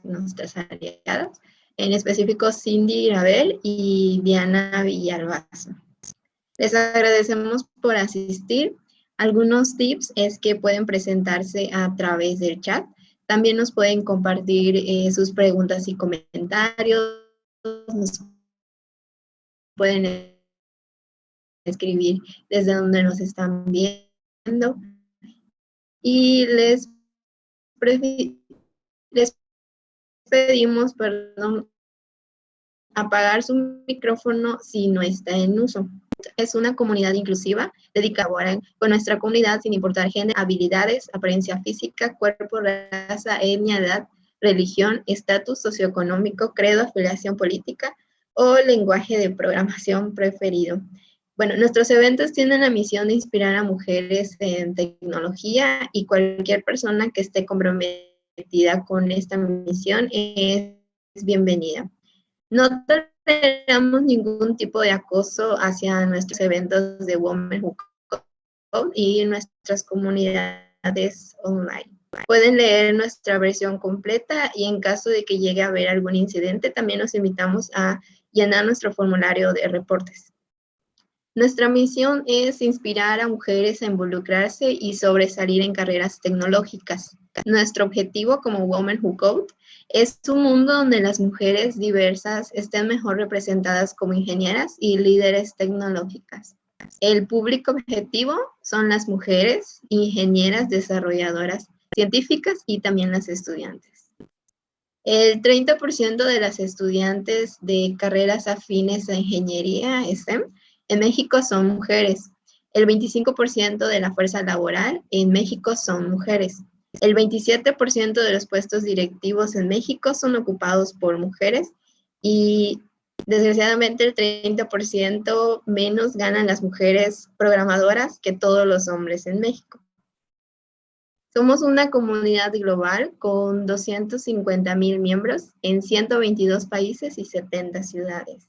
nuestras aliadas, en específico Cindy Gravel y Diana Villalbazo. Les agradecemos por asistir. Algunos tips es que pueden presentarse a través del chat. También nos pueden compartir sus preguntas y comentarios. Nos pueden escribir desde donde nos están viendo. Y les pedimos, apagar su micrófono si no está en uso. Es una comunidad inclusiva, dedicada a colaborar con nuestra comunidad sin importar género, habilidades, apariencia física, cuerpo, raza, etnia, edad, religión, estatus socioeconómico, credo, afiliación política o lenguaje de programación preferido. Bueno, nuestros eventos tienen la misión de inspirar a mujeres en tecnología y cualquier persona que esté comprometida con esta misión es bienvenida. No toleramos ningún tipo de acoso hacia nuestros eventos de Women Who Code y nuestras comunidades online. Pueden leer nuestra versión completa y en caso de que llegue a haber algún incidente, también los invitamos a llenar nuestro formulario de reportes. Nuestra misión es inspirar a mujeres a involucrarse y sobresalir en carreras tecnológicas. Nuestro objetivo como Women Who Code es un mundo donde las mujeres diversas estén mejor representadas como ingenieras y líderes tecnológicas. El público objetivo son las mujeres, ingenieras, desarrolladoras, científicas y también las estudiantes. El 30% de las estudiantes de carreras afines a ingeniería STEM en México son mujeres. El 25% de la fuerza laboral en México son mujeres. El 27% de los puestos directivos en México son ocupados por mujeres y desgraciadamente el 30% menos ganan las mujeres programadoras que todos los hombres en México. Somos una comunidad global con 250,000 miembros en 122 países y 70 ciudades.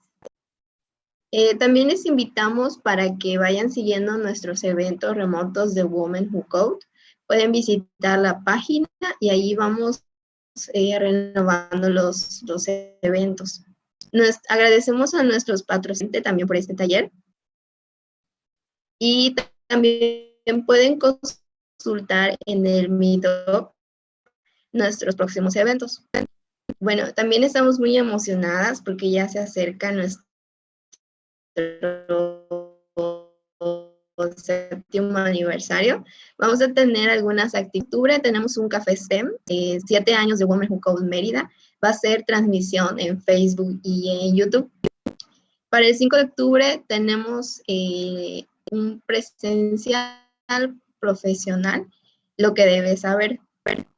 También les invitamos para que vayan siguiendo nuestros eventos remotos de Women Who Code. Pueden visitar la página y ahí vamos renovando los eventos. Agradecemos a nuestros patrocinantes también por este taller. Y también pueden consultar en el Meetup nuestros próximos eventos. Bueno, también estamos muy emocionadas porque ya se acerca nuestro 7º aniversario. Vamos a tener algunas actividades. Tenemos un café STEM, 7 años de Women Who Code Mérida. Va a ser transmisión en Facebook y en YouTube. Para el 5 de octubre tenemos un presencial profesional, lo que debes saber.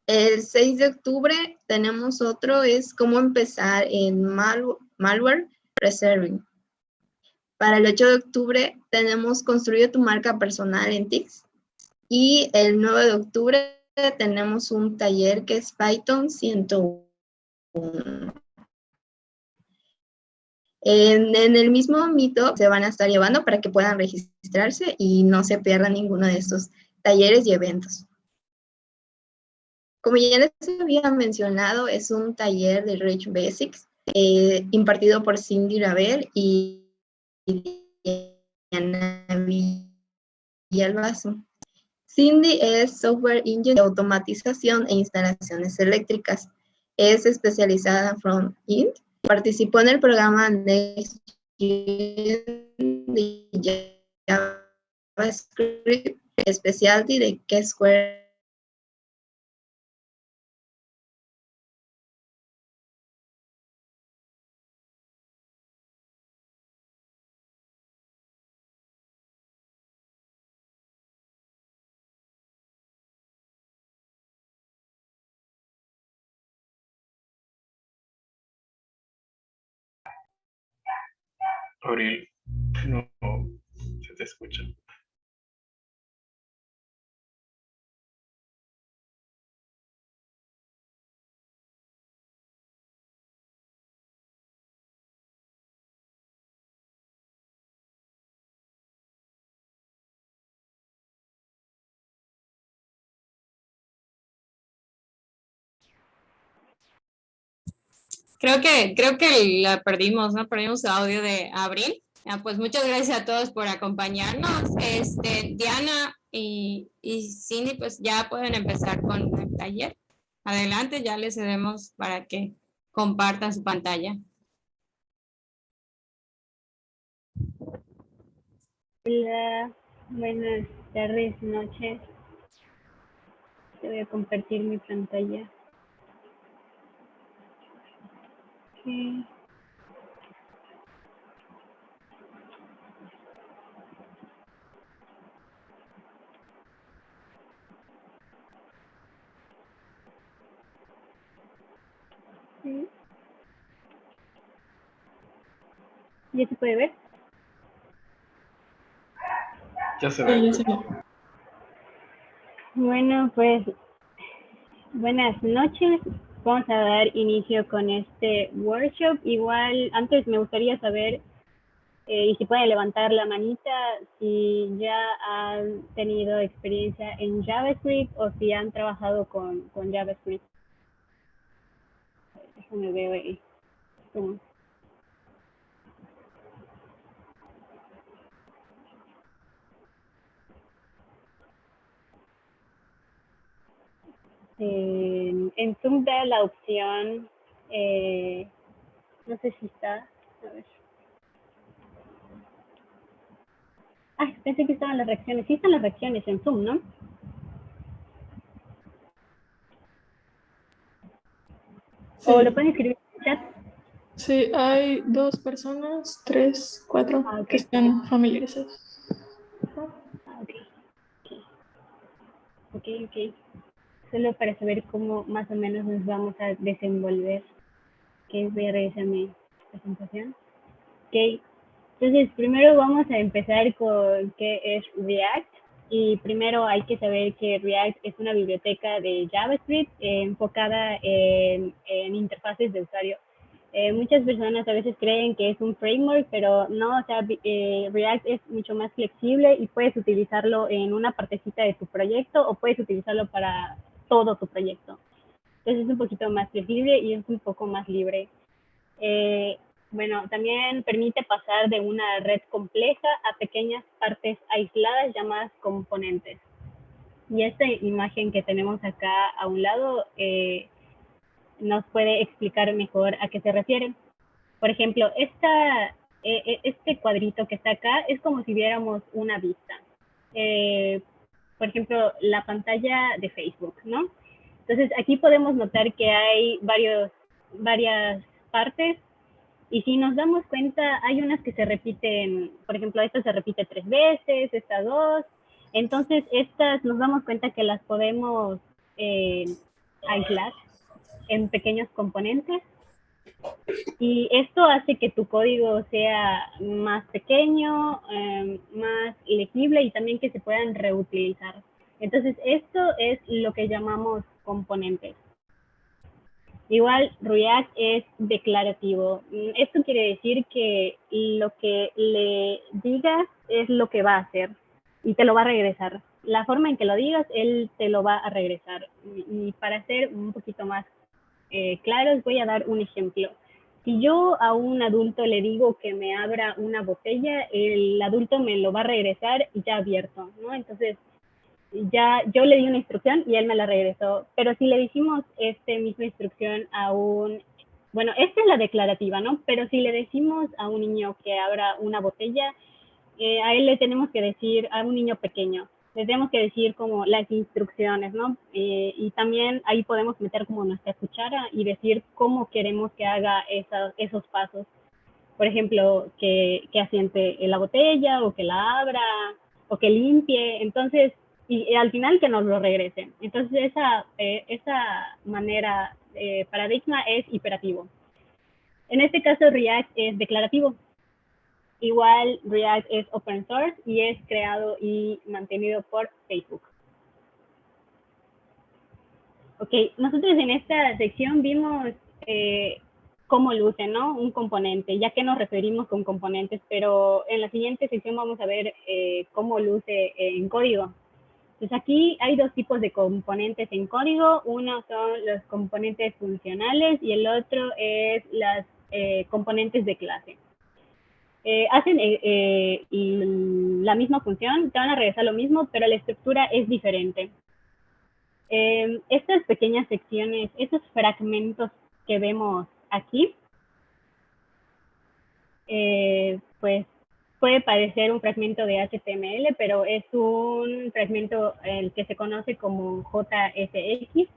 El 6 de octubre tenemos otro, es cómo empezar en malware reserving. Para el 8 de octubre tenemos construye tu marca personal en TICS. Y el 9 de octubre tenemos un taller que es Python 101. En el mismo Meetup se van a estar llevando para que puedan registrarse y no se pierdan ninguno de estos talleres y eventos. Como ya les había mencionado, es un taller de Rich Basics impartido por Cindy Ravel y Diana Villalbazo. Cindy es Software Engineer de automatización e instalaciones eléctricas. Es especializada en front-end. Participó en el programa Next-Gen de JavaScript Specialty de K-Square. Abril, no se te escucha. Creo que la perdimos, ¿no? Perdimos el audio de Abril. Pues muchas gracias a todos por acompañarnos. Diana y Cindy, pues ya pueden empezar con el taller. Adelante, ya les cedemos para que compartan su pantalla. Hola, buenas tardes, noches. Te voy a compartir mi pantalla. Okay. Sí. ¿Ya se puede ver? Ya se ve. Bueno, pues buenas noches. Vamos a dar inicio con este workshop. Igual, antes me gustaría saber, y si pueden levantar la manita, si ya han tenido experiencia en JavaScript o si han trabajado con JavaScript. Déjame ver ahí. En Zoom da la opción, no sé si está, a ver. Pensé que estaban las reacciones. Sí están las reacciones en Zoom, ¿no? Sí. ¿O lo pueden escribir en el chat? Sí, hay 2 personas, 3, 4 Okay. que están familiarizados. Ok. Solo para saber cómo más o menos nos vamos a desenvolver. Voy a revisar mi presentación. Ok. Entonces, primero vamos a empezar con qué es React. Y primero hay que saber que React es una biblioteca de JavaScript enfocada en interfaces de usuario. Muchas personas a veces creen que es un framework, pero no, o sea, React es mucho más flexible y puedes utilizarlo en una partecita de tu proyecto o puedes utilizarlo para todo tu proyecto. Entonces es un poquito más flexible y es un poco más libre. Bueno, también permite pasar de una red compleja a pequeñas partes aisladas llamadas componentes. Y esta imagen que tenemos acá a un lado nos puede explicar mejor a qué se refiere. Por ejemplo, este cuadrito que está acá es como si viéramos una vista. Por ejemplo, la pantalla de Facebook, ¿no? Entonces, aquí podemos notar que hay varias partes. Y si nos damos cuenta, hay unas que se repiten, por ejemplo, esta se repite 3 veces, esta 2. Entonces, estas nos damos cuenta que las podemos aislar en pequeños componentes. Y esto hace que tu código sea más pequeño, más legible y también que se puedan reutilizar. Entonces, esto es lo que llamamos componentes. Igual React es declarativo. Esto quiere decir que lo que le digas es lo que va a hacer y te lo va a regresar. La forma en que lo digas, él te lo va a regresar. Y para ser un poquito más claros, voy a dar un ejemplo. Si yo a un adulto le digo que me abra una botella, el adulto me lo va a regresar ya abierto, ¿no? Entonces, ya yo le di una instrucción y él me la regresó, pero si le dijimos misma instrucción a bueno, esta es la declarativa, ¿no? Pero si le decimos a un niño que abra una botella, a él le tenemos que decir, a un niño pequeño, le tenemos que decir como las instrucciones, ¿no? Y también ahí podemos meter como nuestra cuchara y decir cómo queremos que haga esos pasos. Por ejemplo, que asiente la botella o que la abra o que limpie. Entonces, y al final que nos lo regresen. Entonces, esa manera, paradigma es iterativo. En este caso, React es declarativo. Igual, React es open source y es creado y mantenido por Facebook. Ok, nosotros en esta sección vimos cómo luce, ¿no? Un componente, ya que nos referimos con componentes, pero en la siguiente sección vamos a ver cómo luce en código. Pues aquí hay dos tipos de componentes en código. Uno son los componentes funcionales y el otro es las componentes de clase. Hacen la misma función, te van a regresar lo mismo, pero la estructura es diferente. Estas pequeñas secciones, estos fragmentos que vemos aquí, pues puede parecer un fragmento de HTML, pero es un fragmento el que se conoce como JSX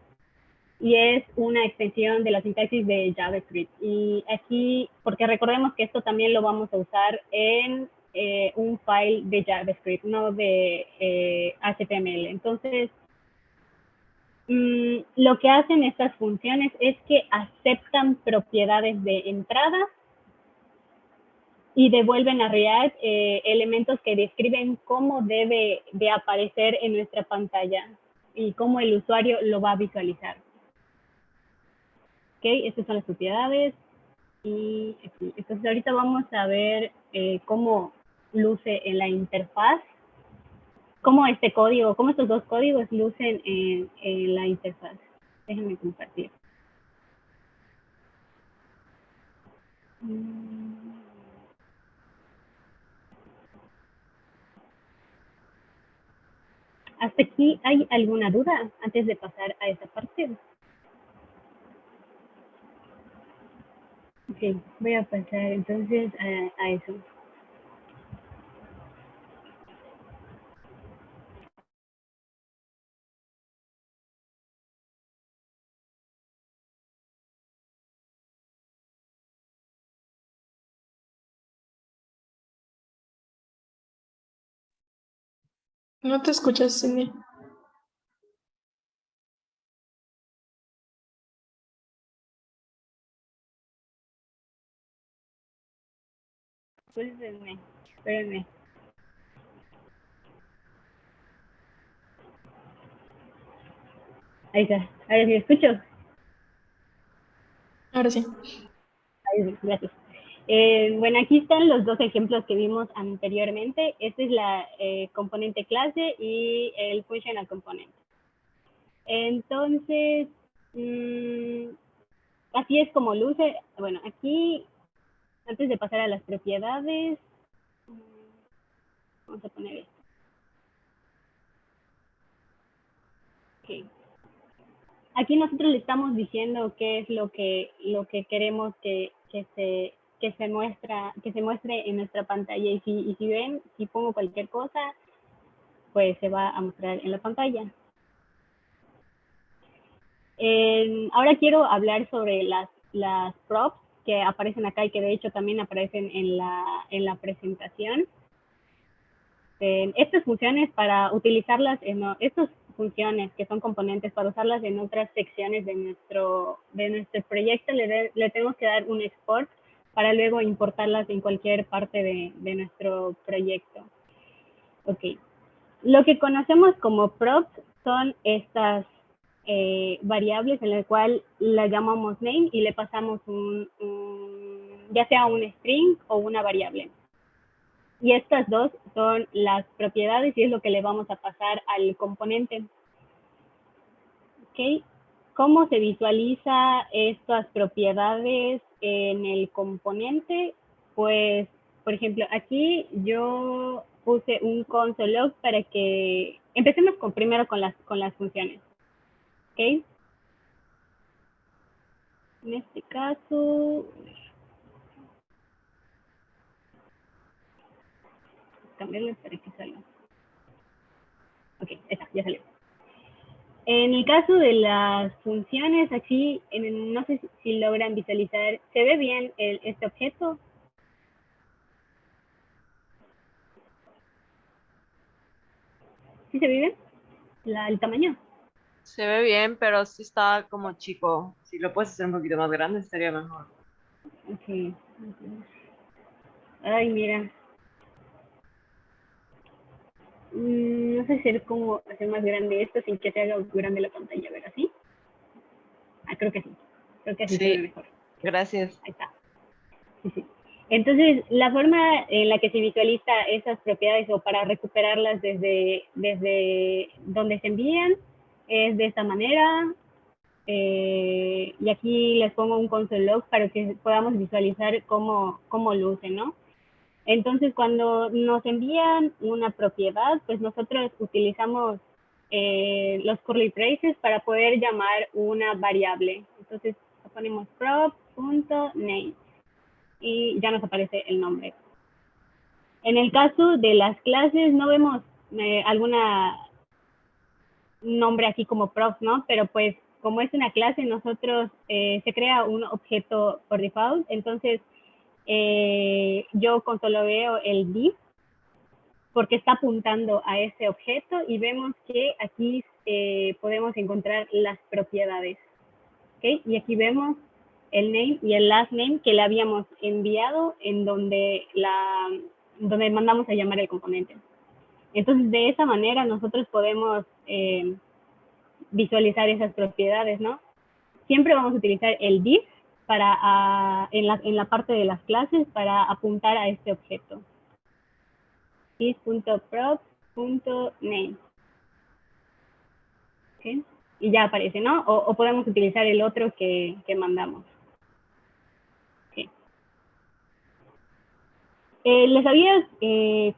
y es una extensión de la sintaxis de JavaScript. Y aquí, porque recordemos que esto también lo vamos a usar en un file de JavaScript, no de HTML. Entonces, lo que hacen estas funciones es que aceptan propiedades de entrada y devuelven a React elementos que describen cómo debe de aparecer en nuestra pantalla y cómo el usuario lo va a visualizar. Ok, estas son las propiedades. Y aquí. Entonces ahorita vamos a ver cómo luce en la interfaz, cómo este código, cómo estos dos códigos lucen en la interfaz. Déjenme compartir. ¿Hasta aquí hay alguna duda antes de pasar a esa parte? Ok, voy a pasar entonces a eso. No te escuchas, Cindy. Espérenme. Ahí está. Ahora sí me escucho. Ahora sí. Ahí sí, gracias. Bueno, aquí están los dos ejemplos que vimos anteriormente. Esta es la componente clase y el functional component. Entonces, así es como luce. Bueno, aquí, antes de pasar a las propiedades, vamos a poner esto. Okay. Aquí nosotros le estamos diciendo qué es lo que queremos que se muestre en nuestra pantalla. Y si ven, si pongo cualquier cosa, pues se va a mostrar en la pantalla. Ahora quiero hablar sobre las props que aparecen acá y que de hecho también aparecen en la presentación. Estas funciones para utilizarlas estas funciones que son componentes para usarlas en otras secciones de nuestro proyecto, le tenemos que dar un export para luego importarlas en cualquier parte de nuestro proyecto. Ok. Lo que conocemos como props son estas variables en las cuales la llamamos name y le pasamos ya sea un string o una variable. Y estas dos son las propiedades y es lo que le vamos a pasar al componente. ¿Ok? ¿Cómo se visualiza estas propiedades en el componente? Pues, por ejemplo, aquí yo puse un console log para que empecemos primero con las funciones. ¿Ok? En este caso, cambiarlo para que salga. Ok, ya salió. En el caso de las funciones, aquí no sé si logran visualizar, ¿se ve bien este objeto? ¿Sí se ve bien? El tamaño. Se ve bien, pero sí está como chico. Si lo puedes hacer un poquito más grande, estaría mejor. Ok. Ay, mira. No sé si cómo hacer más grande esto sin que se haga grande la pantalla. A ver, ¿así? Creo que sí. Creo que así se ve Sí, mejor. gracias. Ahí está. Sí, sí. Entonces, la forma en la que se visualiza esas propiedades o para recuperarlas desde donde se envían es de esta manera. Y aquí les pongo un console log para que podamos visualizar cómo luce, ¿no? Entonces, cuando nos envían una propiedad, pues nosotros utilizamos los curly braces para poder llamar una variable. Entonces, ponemos prop.name y ya nos aparece el nombre. En el caso de las clases, no vemos alguna nombre aquí como prof, ¿no? Pero pues, como es una clase, nosotros se crea un objeto por default. Entonces, yo con solo veo el div porque está apuntando a ese objeto y vemos que aquí podemos encontrar las propiedades. ¿Okay? Y aquí vemos el name y el last name que le habíamos enviado en donde mandamos a llamar el componente. Entonces, de esa manera nosotros podemos visualizar esas propiedades, ¿no? Siempre vamos a utilizar el div para, en la parte de las clases para apuntar a este objeto. Div.prop.name. ¿Okay? Y ya aparece, ¿no? O podemos utilizar el otro que mandamos. Okay. Les había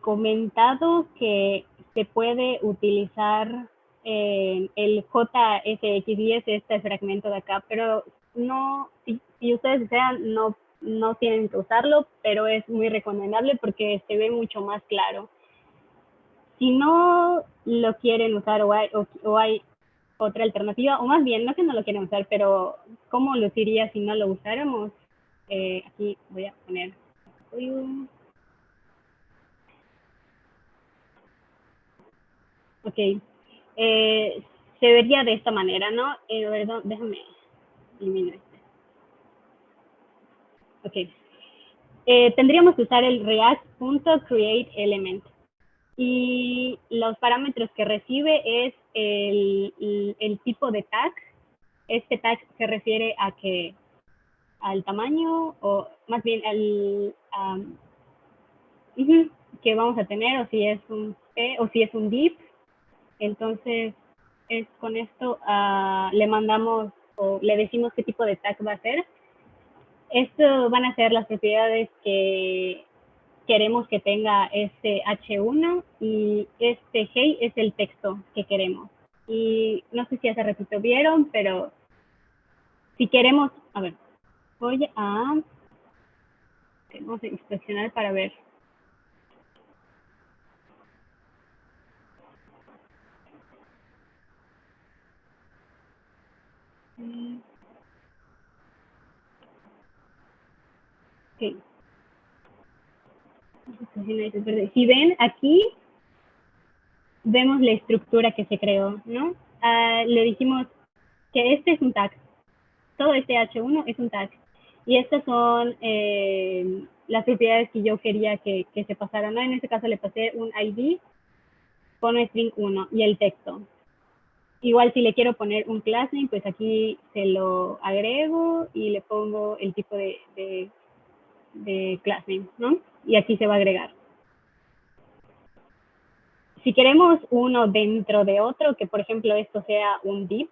comentado que se puede utilizar el JSX10, este fragmento de acá, pero no, si ustedes desean, no tienen que usarlo, pero es muy recomendable porque se ve mucho más claro. Si no lo quieren usar o hay otra alternativa, o más bien, no que no lo quieren usar, pero ¿cómo luciría si no lo usáramos? Aquí voy a poner... Ok. Se vería de esta manera, ¿no? Perdón, déjame eliminar este. Ok. Tendríamos que usar el react.createElement. Y los parámetros que recibe es el tipo de tag. Este tag se refiere al tamaño, o más bien que vamos a tener, o si es un P, o si es un div. Entonces, con esto le mandamos o le decimos qué tipo de tag va a ser. Esto van a ser las propiedades que queremos que tenga este H1 y este hey es el texto que queremos. Y no sé si hace ratito vieron, pero si queremos, a ver, voy a, vamos a inspeccionar para ver. Okay. Si ven aquí, vemos la estructura que se creó, ¿no? Le dijimos que este es un tag. Todo este H1 es un tag. Y estas son las propiedades que yo quería que se pasaran, ¿no? En este caso le pasé un ID con string 1 y el texto. Igual si le quiero poner un class name, pues aquí se lo agrego y le pongo el tipo de class name, ¿no? Y aquí se va a agregar. Si queremos uno dentro de otro, que por ejemplo esto sea un div,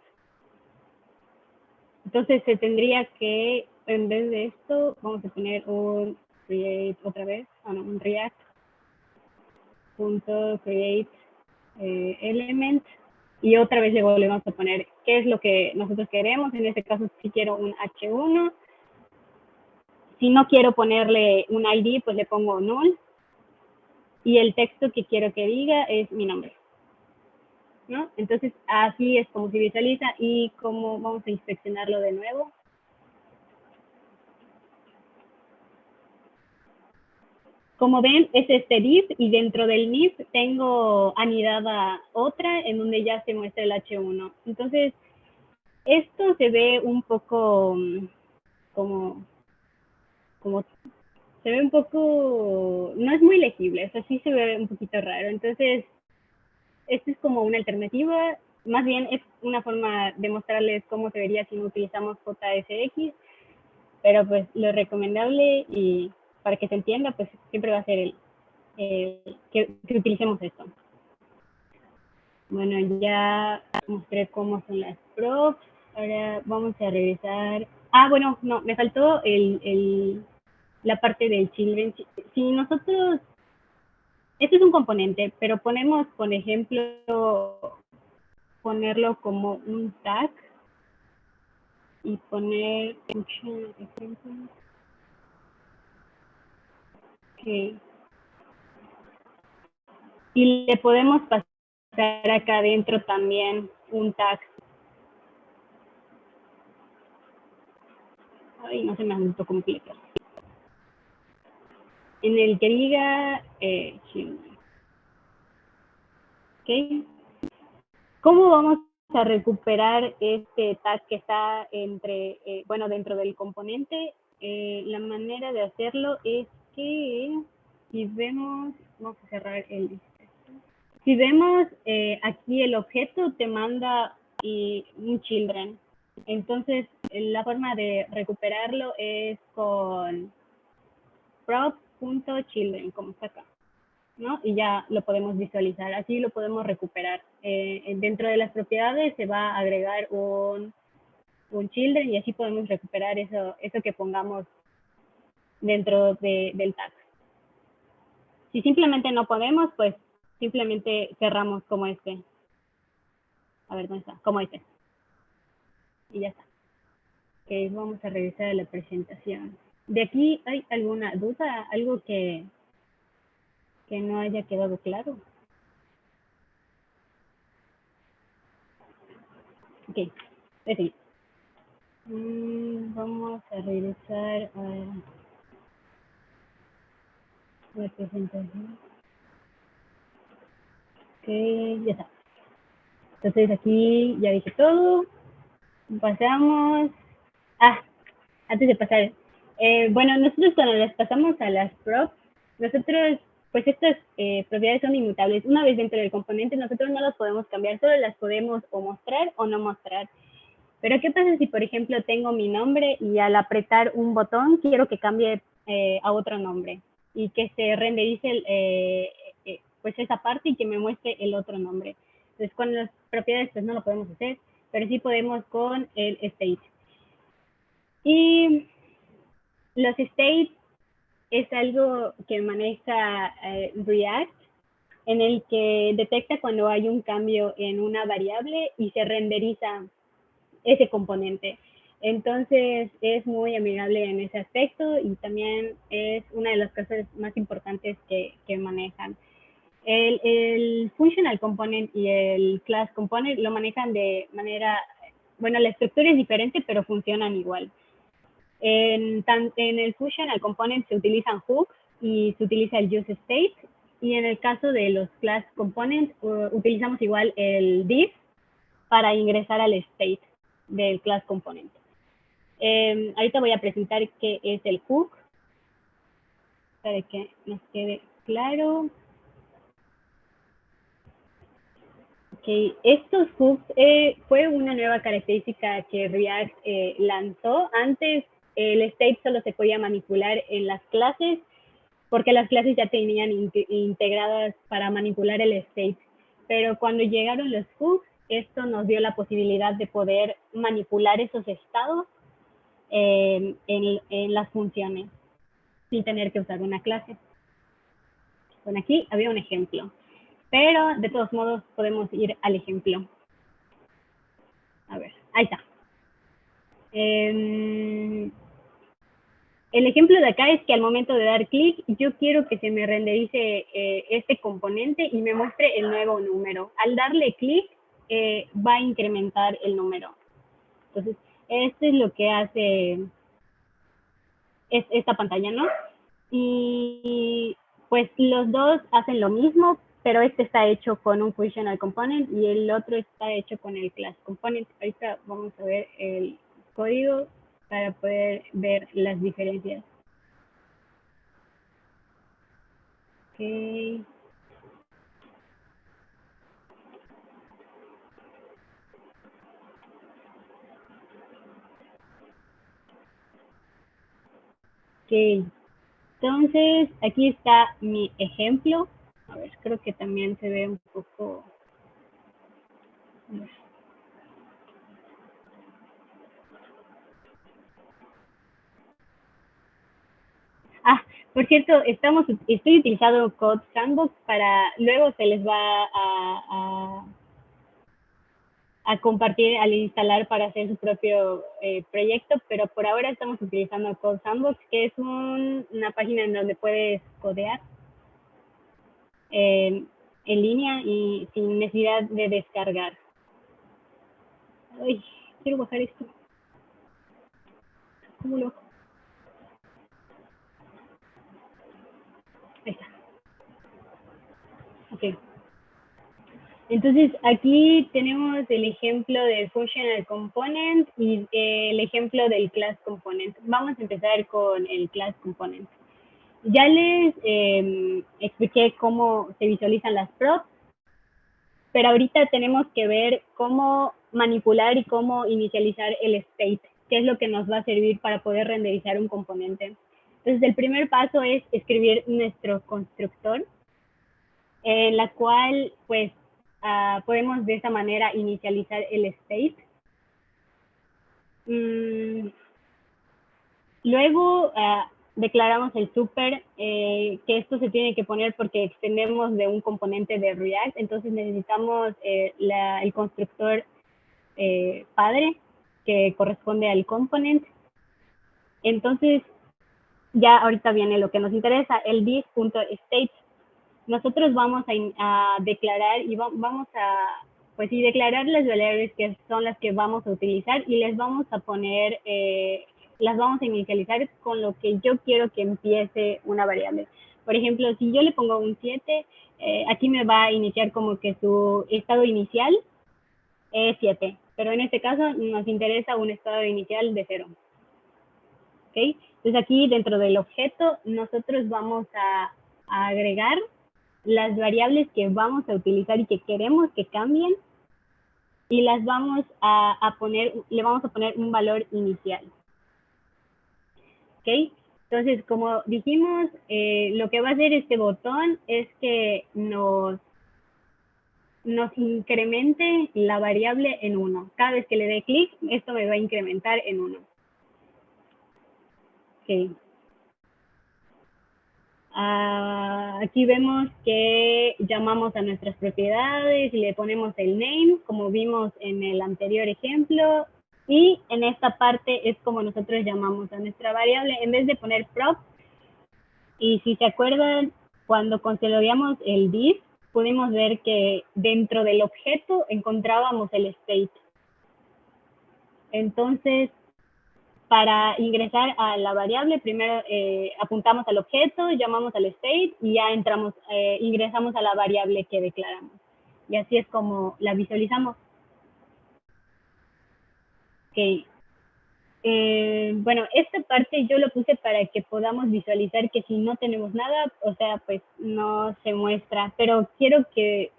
entonces se tendría que, en vez de esto, vamos a poner un create otra vez, un react.create element, y otra vez luego le vamos a poner qué es lo que nosotros queremos. En este caso, si quiero un H1, si no quiero ponerle un ID, pues le pongo null, y el texto que quiero que diga es mi nombre, ¿no? Entonces, así es como se visualiza y como vamos a inspeccionarlo de nuevo. Como ven, es este div y dentro del div tengo anidada otra en donde ya se muestra el H1. Entonces, esto se ve un poco como se ve un poco, no es muy legible, o sea, sí se ve un poquito raro. Entonces, esto es como una alternativa, más bien es una forma de mostrarles cómo se vería si no utilizamos JSX, pero pues lo recomendable y para que se entienda, pues siempre va a ser que utilicemos esto. Bueno, ya mostré cómo son las props. Ahora vamos a revisar. Ah, bueno, no, me faltó la parte del children. Si nosotros, este es un componente, pero ponemos, por ejemplo, ponerlo como un tag y poner okay. Y le podemos pasar acá adentro también un tag. Ay, no se me autocomplica. En el que diga ¿ok? ¿Cómo vamos a recuperar este tag que está dentro del componente? La manera de hacerlo es que si vemos, vamos a cerrar si vemos aquí el objeto te manda un children. Entonces la forma de recuperarlo es con prop.children, como está acá, ¿no? Y ya lo podemos visualizar, así lo podemos recuperar. Dentro de las propiedades se va a agregar un children y así podemos recuperar eso que pongamos dentro del tag. Si simplemente no podemos, pues simplemente cerramos como este. A ver, ¿dónde está? Como este. Y ya está. Ok, vamos a revisar la presentación. ¿De aquí hay alguna duda? ¿Algo que no haya quedado claro? Ok, sí. Vamos a regresar a la presentación. Ok, ya está. Entonces aquí ya dije todo. Pasamos. Antes de pasar. Bueno, nosotros cuando las pasamos a las props, nosotros, pues estas propiedades son inmutables. Una vez dentro del componente, nosotros no las podemos cambiar, solo las podemos o mostrar o no mostrar. Pero ¿qué pasa si, por ejemplo, tengo mi nombre y al apretar un botón quiero que cambie a otro nombre y que se renderice pues esa parte y que me muestre el otro nombre? Entonces, con las propiedades pues no lo podemos hacer, pero sí podemos con el state. Y los states es algo que maneja React, en el que detecta cuando hay un cambio en una variable y se renderiza ese componente. Entonces es muy amigable en ese aspecto y también es una de las cosas más importantes que manejan. El functional component y el class component lo manejan de manera, bueno, la estructura es diferente, pero funcionan igual. En el functional component se utilizan hooks y se utiliza el use state, y en el caso de los class components utilizamos igual el div para ingresar al state del class component. Ahorita voy a presentar qué es el hook para que nos quede claro. Okay. Estos hooks fue una nueva característica que React lanzó. Antes el state solo se podía manipular en las clases porque las clases ya tenían integradas para manipular el state. Pero cuando llegaron los hooks, esto nos dio la posibilidad de poder manipular esos estados en las funciones sin tener que usar una clase. Bueno, aquí había un ejemplo, pero de todos modos podemos ir al ejemplo. A ver, ahí está. El ejemplo de acá es que al momento de dar clic, yo quiero que se me renderice este componente y me muestre el nuevo número. Al darle clic, va a incrementar el número. Entonces, esto es lo que hace esta pantalla, ¿no? Y pues los dos hacen lo mismo, pero este está hecho con un functional component y el otro está hecho con el class component. Ahorita vamos a ver el código para poder ver las diferencias. Okay. Ok. Entonces, aquí está mi ejemplo. A ver, creo que también se ve un poco... Ah, por cierto, estoy utilizando Code Sandbox para... Luego se les va a compartir al instalar para hacer su propio proyecto, pero por ahora estamos utilizando Code Sandbox, que es una página en donde puedes codear en línea y sin necesidad de descargar. Ay, quiero bajar esto. ¿Cómo lo hago? Ahí está. Ok. Entonces, aquí tenemos el ejemplo del Functional Component y el ejemplo del Class Component. Vamos a empezar con el Class Component. Ya les expliqué cómo se visualizan las props, pero ahorita tenemos que ver cómo manipular y cómo inicializar el state, que es lo que nos va a servir para poder renderizar un componente. Entonces, el primer paso es escribir nuestro constructor, en la cual, pues, podemos de esa manera inicializar el state. Luego declaramos el super, que esto se tiene que poner porque extendemos de un componente de React, entonces necesitamos el constructor padre que corresponde al component. Entonces, ya ahorita viene lo que nos interesa, el this.state. Nosotros vamos a declarar y vamos a, pues sí, declarar las variables que son las que vamos a utilizar y les vamos a poner, las vamos a inicializar con lo que yo quiero que empiece una variable. Por ejemplo, si yo le pongo un 7, aquí me va a iniciar como que su estado inicial es 7, pero en este caso nos interesa un estado inicial de 0. ¿Okay? Entonces aquí dentro del objeto nosotros vamos a agregar las variables que vamos a utilizar y que queremos que cambien y las vamos a poner, le vamos a poner un valor inicial. ¿Ok? Entonces, como dijimos, lo que va a hacer este botón es que nos incremente la variable en 1. Cada vez que le dé clic, esto me va a incrementar en 1. Ok. Aquí vemos que llamamos a nuestras propiedades y le ponemos el name, como vimos en el anterior ejemplo. Y en esta parte es como nosotros llamamos a nuestra variable, en vez de poner prop. Y si se acuerdan, cuando consideramos el div, pudimos ver que dentro del objeto encontrábamos el state. Entonces, para ingresar a la variable, primero apuntamos al objeto, llamamos al state y ya entramos, ingresamos a la variable que declaramos. Y así es como la visualizamos. Ok. Bueno, esta parte yo lo puse para que podamos visualizar que si no tenemos nada, o sea, pues no se muestra. Pero quiero que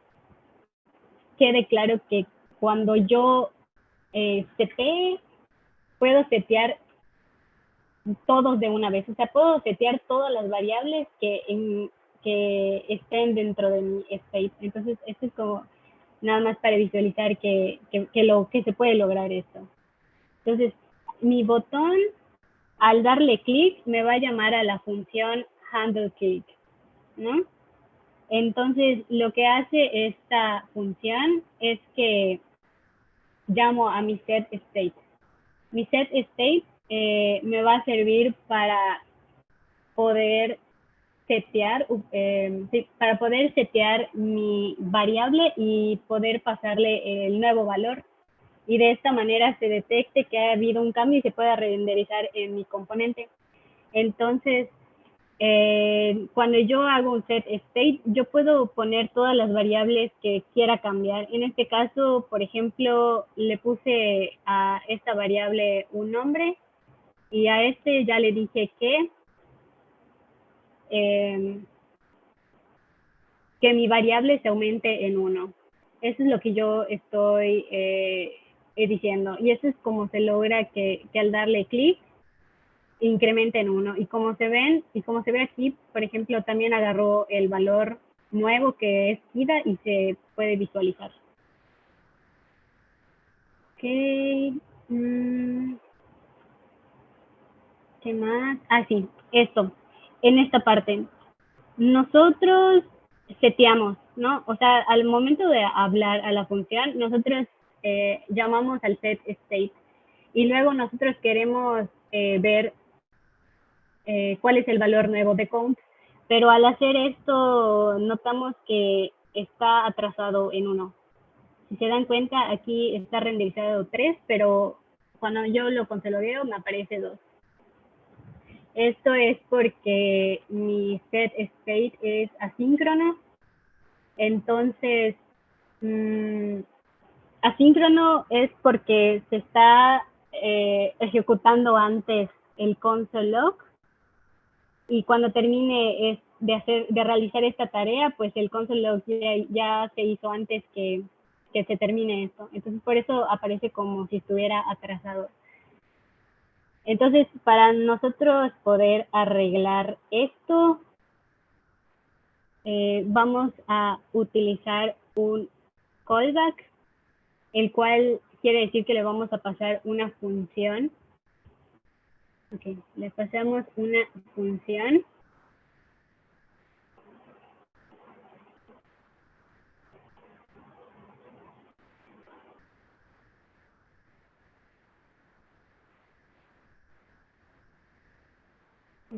quede claro que cuando yo setee, puedo setear todos de una vez. O sea, puedo setear todas las variables que estén dentro de mi state. Entonces, esto es como nada más para visualizar que se puede lograr esto. Entonces, mi botón, al darle clic, me va a llamar a la función handleClick, ¿no? Entonces, lo que hace esta función es que llamo a mi setState. Mi setState me va a servir para poder setear, mi variable y poder pasarle el nuevo valor. Y de esta manera se detecte que ha habido un cambio y se pueda renderizar en mi componente. Entonces, cuando yo hago un setState, yo puedo poner todas las variables que quiera cambiar. En este caso, por ejemplo, le puse a esta variable un nombre y a este ya le dije que mi variable se aumente en 1. Eso es lo que yo estoy diciendo. Y eso es como se logra que al darle clic incrementa en 1. Y como se ve aquí, por ejemplo, también agarró el valor nuevo que es KIDA y se puede visualizar. Ok. ¿Qué más? Ah, sí, esto. En esta parte. Nosotros seteamos, ¿no? O sea, al momento de hablar a la función, nosotros llamamos al set state y luego nosotros queremos ver cuál es el valor nuevo de count, pero al hacer esto notamos que está atrasado en 1. Si se dan cuenta, aquí está renderizado 3, pero cuando yo lo consologueo me aparece 2. Esto es porque mi set state es asíncrono. Entonces, asíncrono es porque se está ejecutando antes el console log y cuando termine de realizar esta tarea, pues el console log ya se hizo antes que se termine esto. Entonces, por eso aparece como si estuviera atrasado. Entonces, para nosotros poder arreglar esto, vamos a utilizar un callback, el cual quiere decir que le vamos a pasar una función. Ok, le pasamos una función.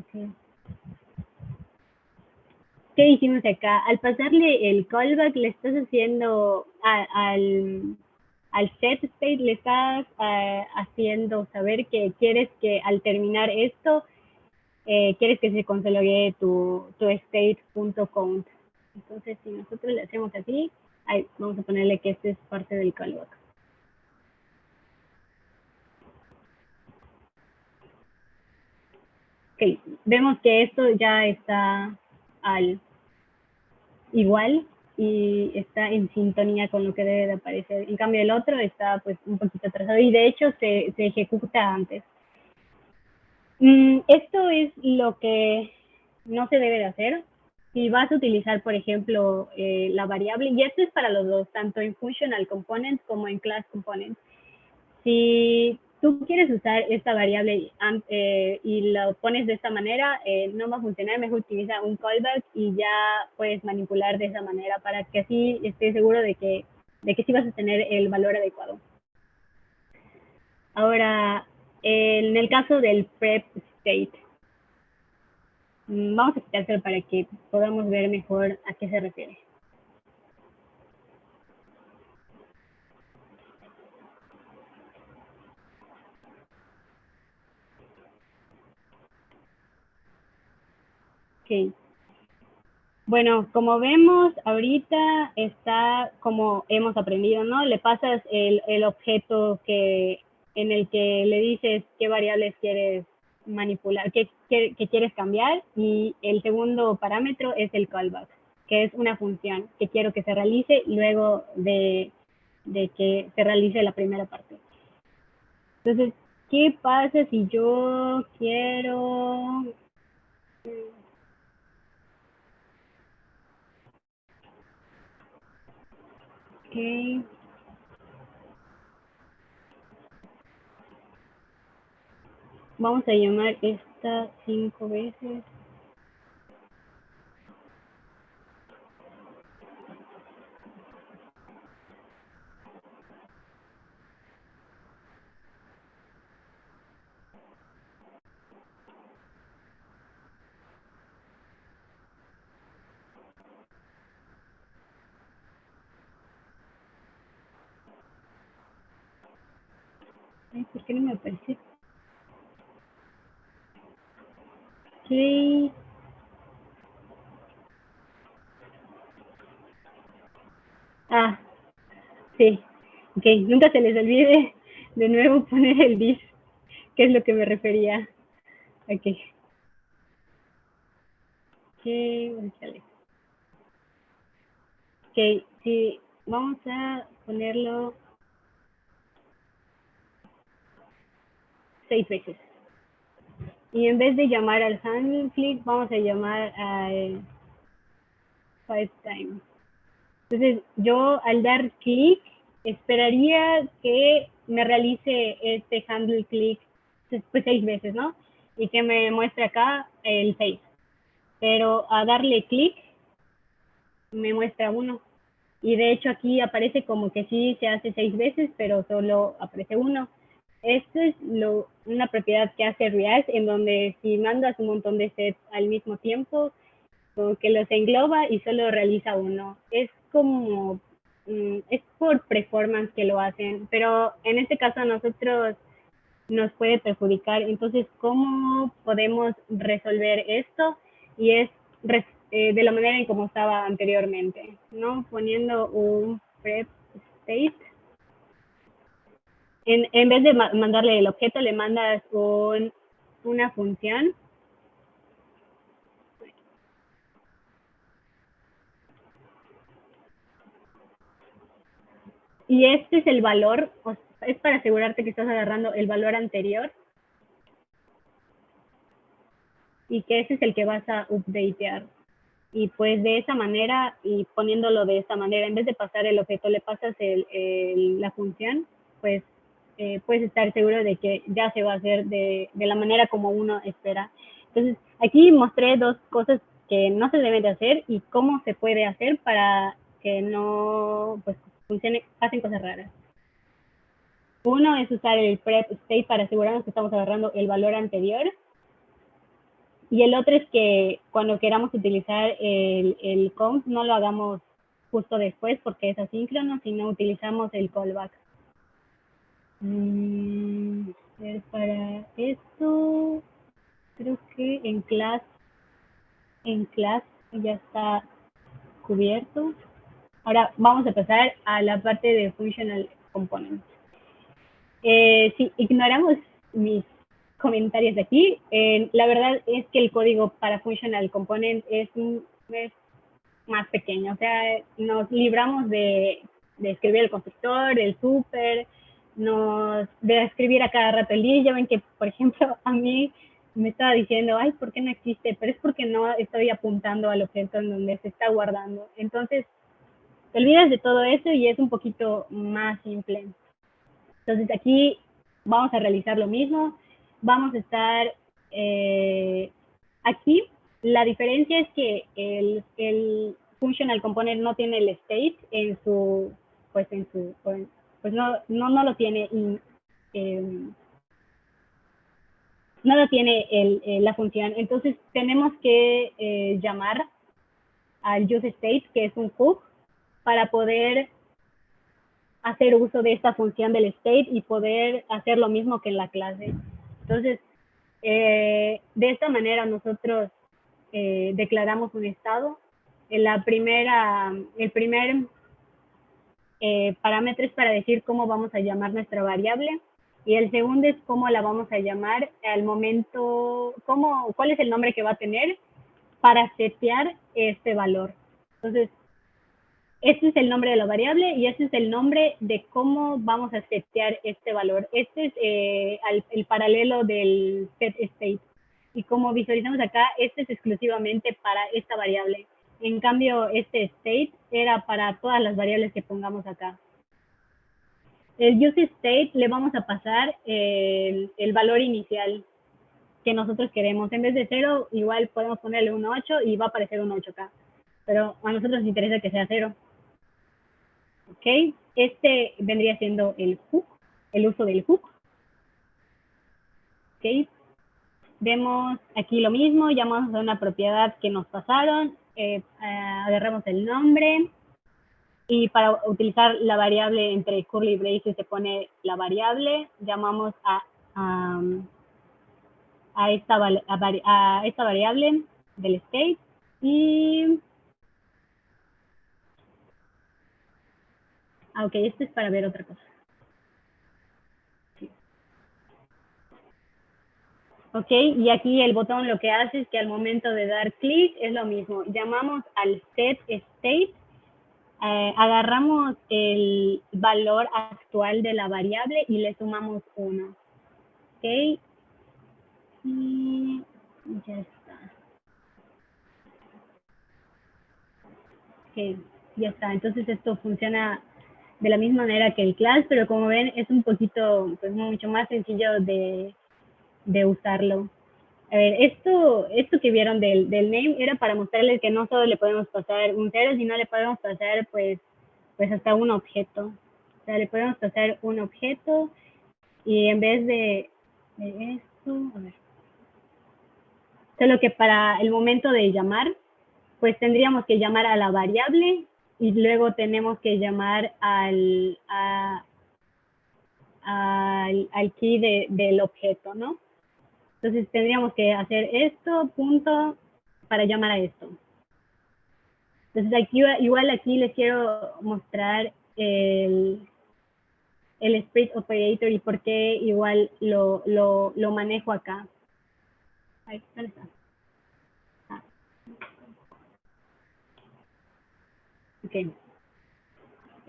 Okay. ¿Qué hicimos acá? Al pasarle el callback, le estás haciendo al set state, le estás haciendo saber que quieres que al terminar esto, quieres que se consologue tu state.count. Entonces, si nosotros le hacemos así, vamos a ponerle que este es parte del callback. Ok, vemos que esto ya está al igual y está en sintonía con lo que debe de aparecer. En cambio, el otro está pues un poquito atrasado y de hecho se ejecuta antes. Esto es lo que no se debe de hacer. Si vas a utilizar, por ejemplo, la variable, y esto es para los dos, tanto en Functional Components como en Class Components. Si tú quieres usar esta variable y lo pones de esta manera, no va a funcionar. Mejor utiliza un callback y ya puedes manipular de esa manera para que así estés seguro de que sí vas a tener el valor adecuado. Ahora, en el caso del prep state, vamos a quitárselo para que podamos ver mejor a qué se refiere. Ok. Bueno, como vemos, ahorita está como hemos aprendido, ¿no? Le pasas el objeto en el que le dices qué variables quieres manipular, qué quieres cambiar, y el segundo parámetro es el callback, que es una función que quiero que se realice luego de que se realice la primera parte. Entonces, ¿qué pasa si yo quiero... Okay. Vamos a llamar esta 5 veces. Ay, ¿por qué no me aparece? Ok. Ah, sí. Ok, nunca se les olvide de nuevo poner el this, que es lo que me refería. Ok. Ok, sí, vamos a ponerlo 6 veces. Y en vez de llamar al handle click, vamos a llamar al five time. Entonces, yo al dar clic, esperaría que me realice este handle click pues 6 veces, ¿no? Y que me muestre acá el 6. Pero a darle clic, me muestra 1. Y de hecho aquí aparece como que sí se hace 6 veces, pero solo aparece 1. Esto es una propiedad que hace React, en donde si mandas un montón de sets al mismo tiempo, como que los engloba y solo realiza 1. Es como, es por performance que lo hacen, pero en este caso a nosotros nos puede perjudicar. Entonces, ¿cómo podemos resolver esto? Y es de la manera en como estaba anteriormente, ¿no? Poniendo un prep state. En vez de mandarle el objeto, le mandas una función. Y este es el valor, es para asegurarte que estás agarrando el valor anterior y que ese es el que vas a updatear. Y pues de esa manera, y poniéndolo de esta manera, en vez de pasar el objeto, le pasas la función, pues puedes estar seguro de que ya se va a hacer de la manera como uno espera. Entonces, aquí mostré 2 cosas que no se deben de hacer y cómo se puede hacer para que no pues, funcione, pasen cosas raras. Uno es usar el prep state para asegurarnos que estamos agarrando el valor anterior. Y el otro es que cuando queramos utilizar el conf, no lo hagamos justo después porque es asíncrono, sino utilizamos el callback. Para esto, creo que en class ya está cubierto. Ahora vamos a pasar a la parte de functional components. Si ignoramos mis comentarios de aquí, la verdad es que el código para functional component es más pequeño, o sea, nos libramos de escribir el constructor, el super, de escribir a cada rato el list. Ya ven que, por ejemplo, a mí me estaba diciendo, ay, ¿por qué no existe? Pero es porque no estoy apuntando al objeto en donde se está guardando. Entonces, te olvidas de todo eso y es un poquito más simple. Entonces, aquí vamos a realizar lo mismo. Vamos a estar aquí. La diferencia es que el functional component no tiene el state no lo tiene no lo tiene la función. Entonces tenemos que llamar al useState, que es un hook, para poder hacer uso de esta función del state y poder hacer lo mismo que en la clase. Entonces, de esta manera nosotros declaramos un estado. El primer parámetro es para decir cómo vamos a llamar nuestra variable, y el segundo es cómo la vamos a llamar al momento, cuál es el nombre que va a tener para setear este valor. Entonces, este es el nombre de la variable y este es el nombre de cómo vamos a setear este valor. Este es el paralelo del setState. Y como visualizamos acá, este es exclusivamente para esta variable. En cambio, este state era para todas las variables que pongamos acá. El useState le vamos a pasar el valor inicial que nosotros queremos. En vez de 0, igual podemos ponerle un 8 y va a aparecer un 8 acá. Pero a nosotros nos interesa que sea 0. ¿Ok? Este vendría siendo el hook, el uso del hook. ¿Ok? Vemos aquí lo mismo, llamamos a una propiedad que nos pasaron, agarramos el nombre, y para utilizar la variable entre curly braces se pone la variable, llamamos a esta variable del state y... ok, esto es para ver otra cosa. Sí. Ok, y aquí el botón lo que hace es que al momento de dar clic es lo mismo. Llamamos al setState, agarramos el valor actual de la variable y le sumamos 1. Ok. Y ya está. Ok, ya está. Entonces esto funciona de la misma manera que el class, pero como ven es un poquito, pues mucho más sencillo de usarlo. A ver, esto que vieron del name era para mostrarles que no solo le podemos pasar un 0, sino le podemos pasar pues hasta un objeto. O sea, le podemos pasar un objeto y en vez de esto, a ver. Solo que para el momento de llamar, pues tendríamos que llamar a la variable y luego tenemos que llamar al key del objeto, ¿no? Entonces tendríamos que hacer esto, punto, para llamar a esto. Entonces aquí, igual aquí les quiero mostrar el split operator y por qué igual lo manejo acá. Ahí, ¿dónde está? Ah. Ok.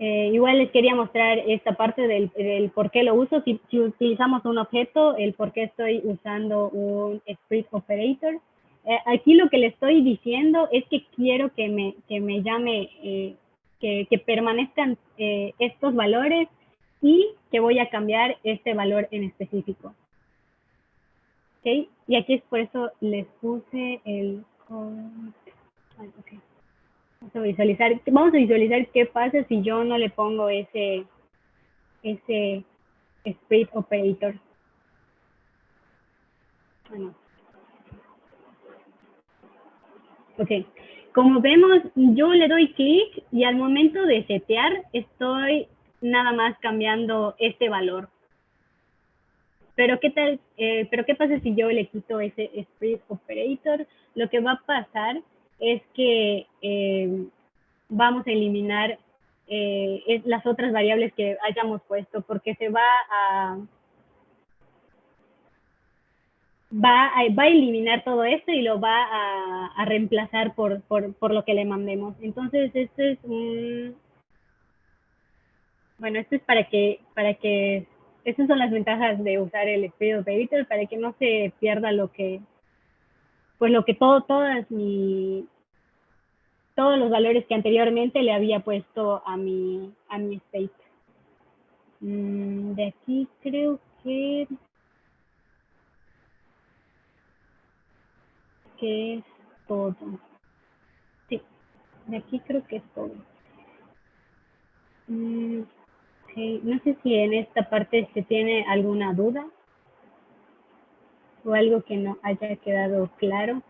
Igual les quería mostrar esta parte del por qué lo uso. Si utilizamos un objeto, el por qué estoy usando un split operator. Aquí lo que le estoy diciendo es que quiero que me llame, que permanezcan estos valores y que voy a cambiar este valor en específico. ¿Ok? Y aquí es por eso les puse el... Okay. Vamos a visualizar qué pasa si yo no le pongo ese split operator. Bueno. Ok. Como vemos, yo le doy clic y al momento de setear estoy nada más cambiando este valor. Pero ¿qué tal? Pero ¿qué pasa si yo le quito ese split operator? Lo que va a pasar es que vamos a eliminar las otras variables que hayamos puesto, porque se va a eliminar todo esto y lo va a reemplazar por lo que le mandemos. Entonces, esto es bueno, esto es para que esas son las ventajas de usar el split operator, para que no se pierda todos los valores que anteriormente le había puesto a mi state. De aquí creo que es todo. Sí, de aquí creo que es todo. Okay. No sé si en esta parte se tiene alguna duda o algo que no haya quedado claro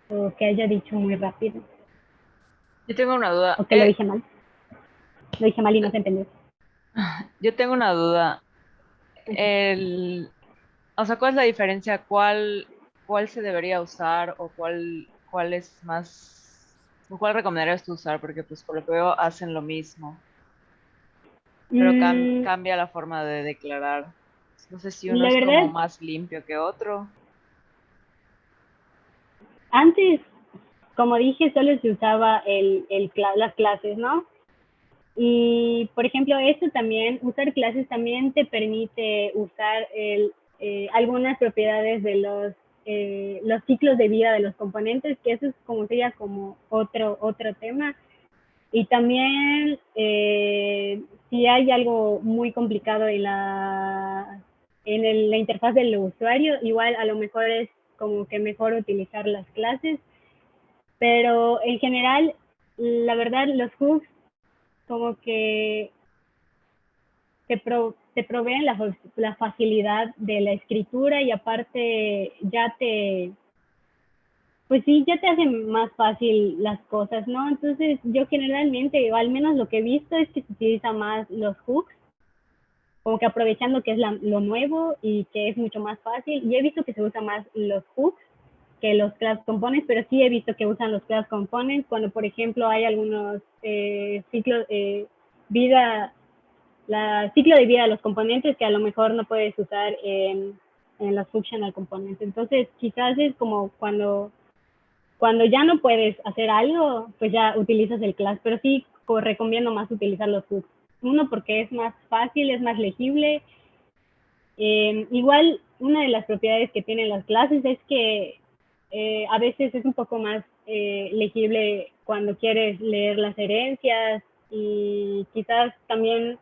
o que haya dicho muy rápido. Yo tengo una duda. O que lo dije mal. Lo dije mal y no se entendió. Yo tengo una duda. O sea, ¿cuál es la diferencia? ¿Cuál se debería usar o cuál es más, o cuál recomendarías tú usar? Porque pues por lo que veo hacen lo mismo, pero cambia la forma de declarar. No sé si uno La es como verdad, más limpio que otro. antes, como dije, solo se usaba las clases, ¿no? Y, por ejemplo, usar clases también te permite usar algunas propiedades de los ciclos de vida de los componentes, que eso es sería como otro tema. Y también, si hay algo muy complicado en la interfaz del usuario, igual a lo mejor es como que mejor utilizar las clases, pero en general, la verdad, los hooks como que te proveen la facilidad de la escritura y aparte pues sí, ya te hacen más fácil las cosas, ¿no? Entonces yo generalmente, o al menos lo que he visto es que se utiliza más los hooks, como que aprovechando que es lo nuevo y que es mucho más fácil. Y he visto que se usa más los hooks que los class components, pero sí he visto que usan los class components cuando, por ejemplo, hay algunos ciclos ciclo de vida de los componentes que a lo mejor no puedes usar en los functional components. Entonces, quizás es como cuando ya no puedes hacer algo, pues ya utilizas el class, pero sí recomiendo más utilizar los hooks. Uno, porque es más fácil, es más legible, Igual, una de las propiedades que tienen las clases es que a veces es un poco más legible cuando quieres leer las herencias y quizás también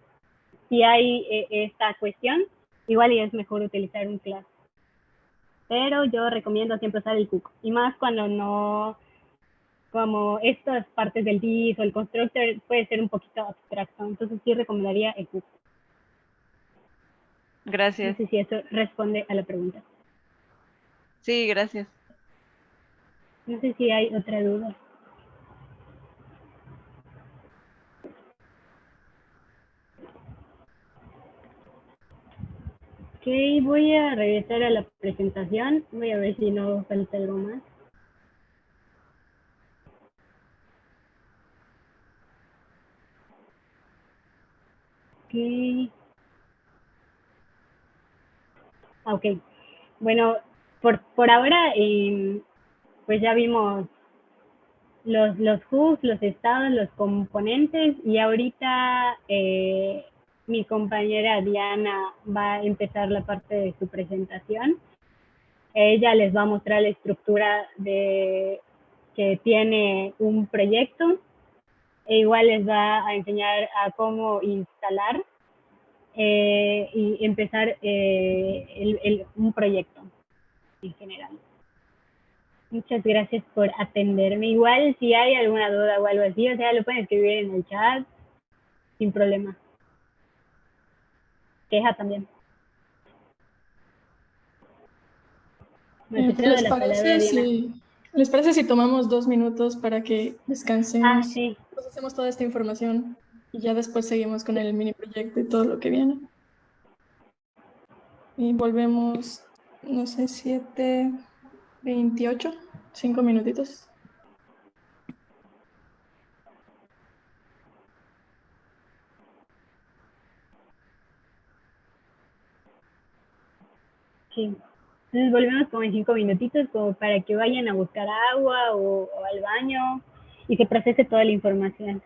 si hay esta cuestión, igual y es mejor utilizar un class. Pero yo recomiendo siempre usar el hook, y más cuando no, como estas partes del this o el constructor puede ser un poquito abstracto, entonces sí recomendaría el hook. No Gracias. sé si eso responde a la pregunta. Sí, gracias. No sé si hay otra duda. Ok, voy a regresar a la presentación. Voy a ver si no falta algo más. Ok. Ok. Bueno, por ahora, pues ya vimos los hooks, los estados, los componentes, y ahorita mi compañera Diana va a empezar la parte de su presentación. Ella les va a mostrar la estructura de que tiene un proyecto, e igual les va a enseñar a cómo instalar y empezar un proyecto en general. Muchas gracias por atenderme. Igual si hay alguna duda o algo así, o sea, lo pueden escribir en el chat sin problema. Queja también. Me te cedo ¿Les la palabra, parece Diana. les parece si tomamos 2 minutos para que Ah, descansemos, sí. procesemos toda esta información y ya después seguimos con el mini proyecto y todo lo que viene? Y volvemos, no sé, 7:28, 5 minutitos. Sí. Entonces volvemos como en 5 minutitos, como para que vayan a buscar agua o al baño y se procese toda la información.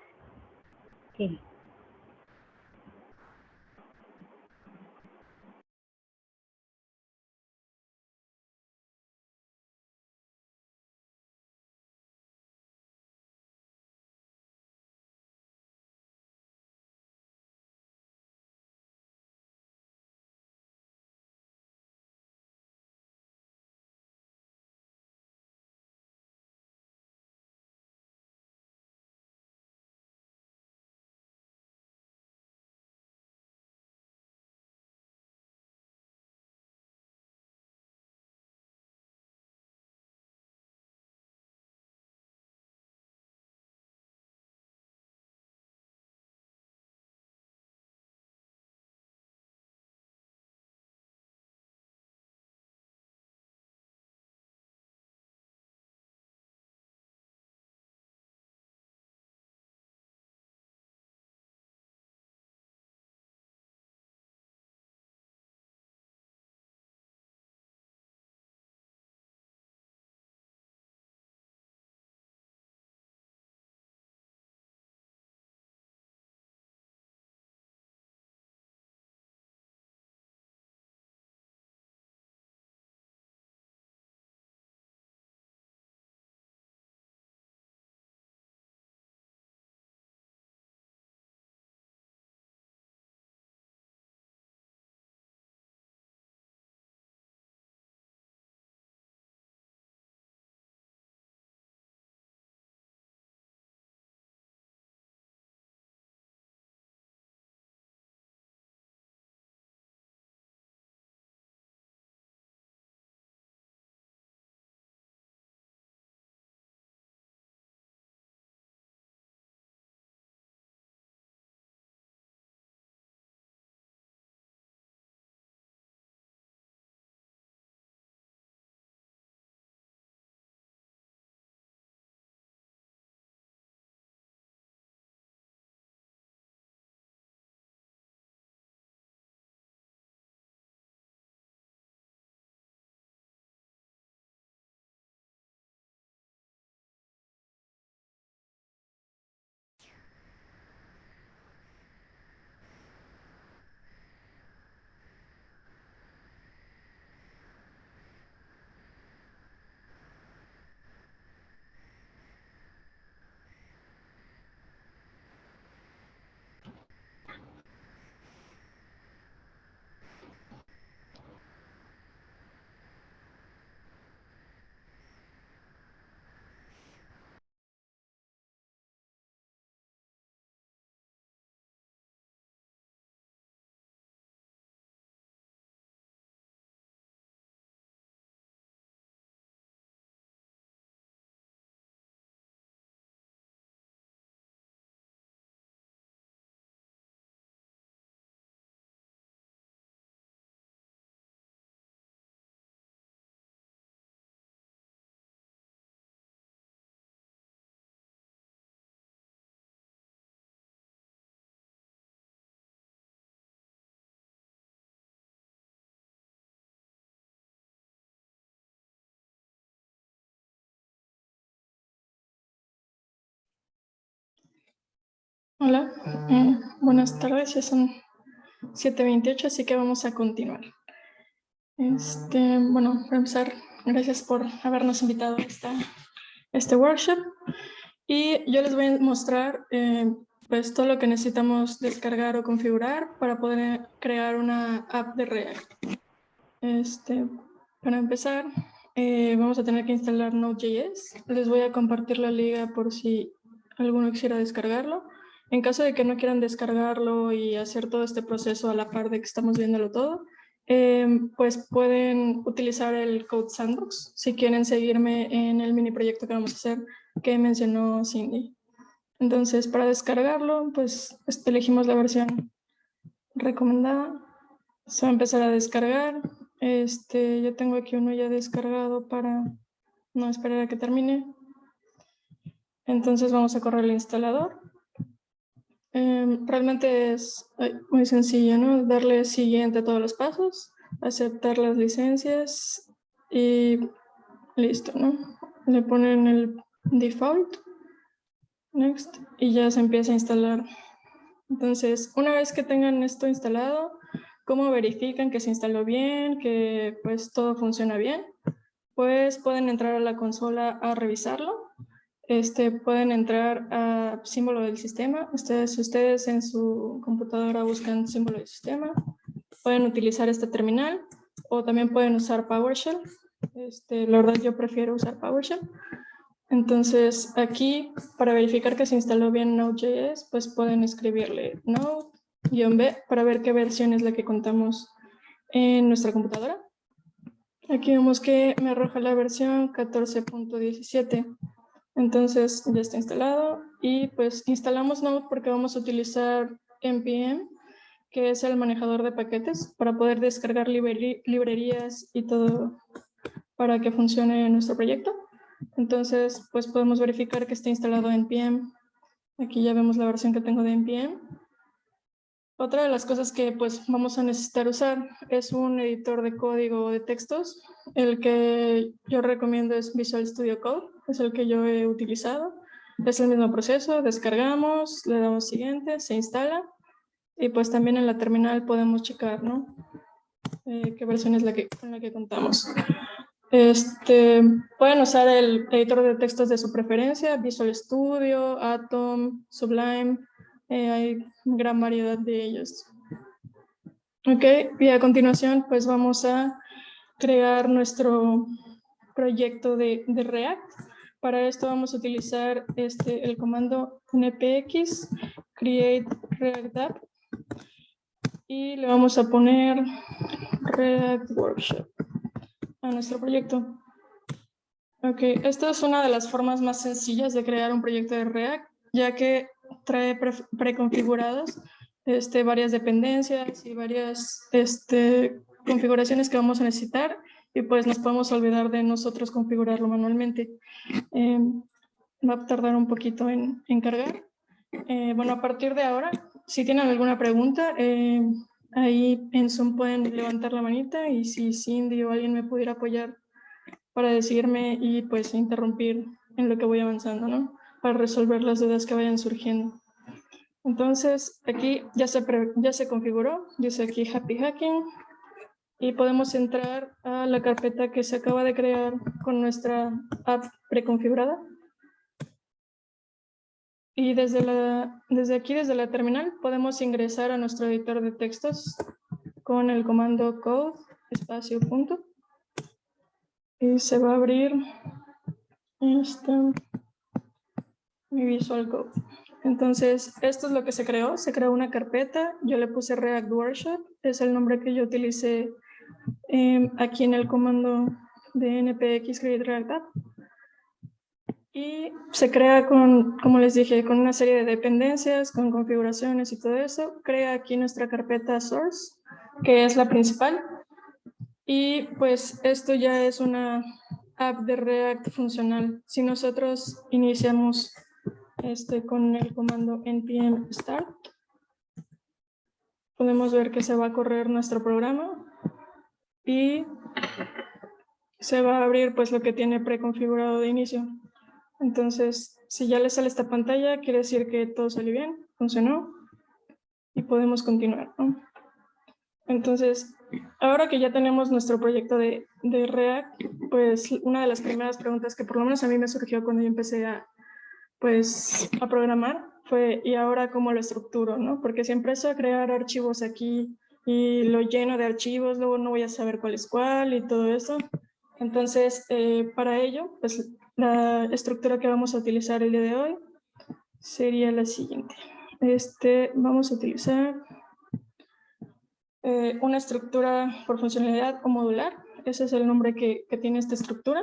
Okay. Hola, buenas tardes, ya son 7:28, así que vamos a continuar. Bueno, para empezar, gracias por habernos invitado a este workshop. Y yo les voy a mostrar pues todo lo que necesitamos descargar o configurar para poder crear una app de React. Para empezar, vamos a tener que instalar Node.js. Les voy a compartir la liga por si alguno quisiera descargarlo. En caso de que no quieran descargarlo y hacer todo este proceso a la par de que estamos viéndolo todo, pues pueden utilizar el Code Sandbox si quieren seguirme en el mini proyecto que vamos a hacer que mencionó Cindy. Entonces, para descargarlo, pues elegimos la versión recomendada. Se va a empezar a descargar. Yo tengo aquí uno ya descargado para no esperar a que termine. Entonces vamos a correr el instalador. Realmente es muy sencillo, ¿no? Darle siguiente a todos los pasos, aceptar las licencias y listo, ¿no? Le ponen el default, next, y ya se empieza a instalar. Entonces, una vez que tengan esto instalado, ¿cómo verifican que se instaló bien, que pues todo funciona bien? Pues pueden entrar a la consola a revisarlo. Pueden entrar a símbolo del sistema. Ustedes en su computadora buscan símbolo del sistema. Pueden utilizar esta terminal o también pueden usar PowerShell. La verdad yo prefiero usar PowerShell. Entonces aquí para verificar que se instaló bien Node.js, pues pueden escribirle Node-B para ver qué versión es la que contamos en nuestra computadora. Aquí vemos que me arroja la versión 14.17. Entonces ya está instalado y pues instalamos Node porque vamos a utilizar npm, que es el manejador de paquetes, para poder descargar librerías y todo para que funcione nuestro proyecto. Entonces pues podemos verificar que está instalado npm. Aquí ya vemos la versión que tengo de npm. Otra de las cosas que pues vamos a necesitar usar es un editor de código de textos. El que yo recomiendo es Visual Studio Code, es el que yo he utilizado. Es el mismo proceso, descargamos, le damos siguiente, se instala y pues también en la terminal podemos checar, ¿no? Qué versión es con la que contamos. Pueden usar el editor de textos de su preferencia, Visual Studio, Atom, Sublime. Hay gran variedad de ellos. Ok, y a continuación pues vamos a crear nuestro proyecto de React. Para esto vamos a utilizar el comando npx create react app y le vamos a poner React Workshop a nuestro proyecto. Ok, esta es una de las formas más sencillas de crear un proyecto de React, ya que trae preconfiguradas varias dependencias y varias configuraciones que vamos a necesitar y pues nos podemos olvidar de nosotros configurarlo manualmente. Va a tardar un poquito en cargar. Bueno, a partir de ahora, si tienen alguna pregunta, ahí en Zoom pueden levantar la manita y si Cindy o alguien me pudiera apoyar para decirme y pues interrumpir en lo que voy avanzando, ¿no? Para resolver las dudas que vayan surgiendo. Entonces, aquí ya se configuró, dice aquí Happy Hacking, y podemos entrar a la carpeta que se acaba de crear con nuestra app preconfigurada. Y desde la terminal, podemos ingresar a nuestro editor de textos con el comando code, espacio, punto. Y se va a abrir mi Visual Code. Entonces, esto es lo que se creó. Se creó una carpeta. Yo le puse React Workshop. Es el nombre que yo utilicé aquí en el comando de npx create react app. Y se crea como les dije, con una serie de dependencias, con configuraciones y todo eso. Crea aquí nuestra carpeta source, que es la principal. Y pues esto ya es una app de React funcional. Si nosotros iniciamos con el comando npm start, podemos ver que se va a correr nuestro programa y se va a abrir pues lo que tiene preconfigurado de inicio. Entonces, si ya les sale esta pantalla, quiere decir que todo salió bien, funcionó y podemos continuar, ¿no? Entonces, ahora que ya tenemos nuestro proyecto de React, pues una de las primeras preguntas que por lo menos a mí me surgió cuando yo empecé a programar fue, ¿y ahora cómo lo estructuro, no? Porque si empiezo a crear archivos aquí y lo lleno de archivos, luego no voy a saber cuál es cuál y todo eso. Entonces, para ello, pues la estructura que vamos a utilizar el día de hoy sería la siguiente. Vamos a utilizar una estructura por funcionalidad o modular. Ese es el nombre que tiene esta estructura.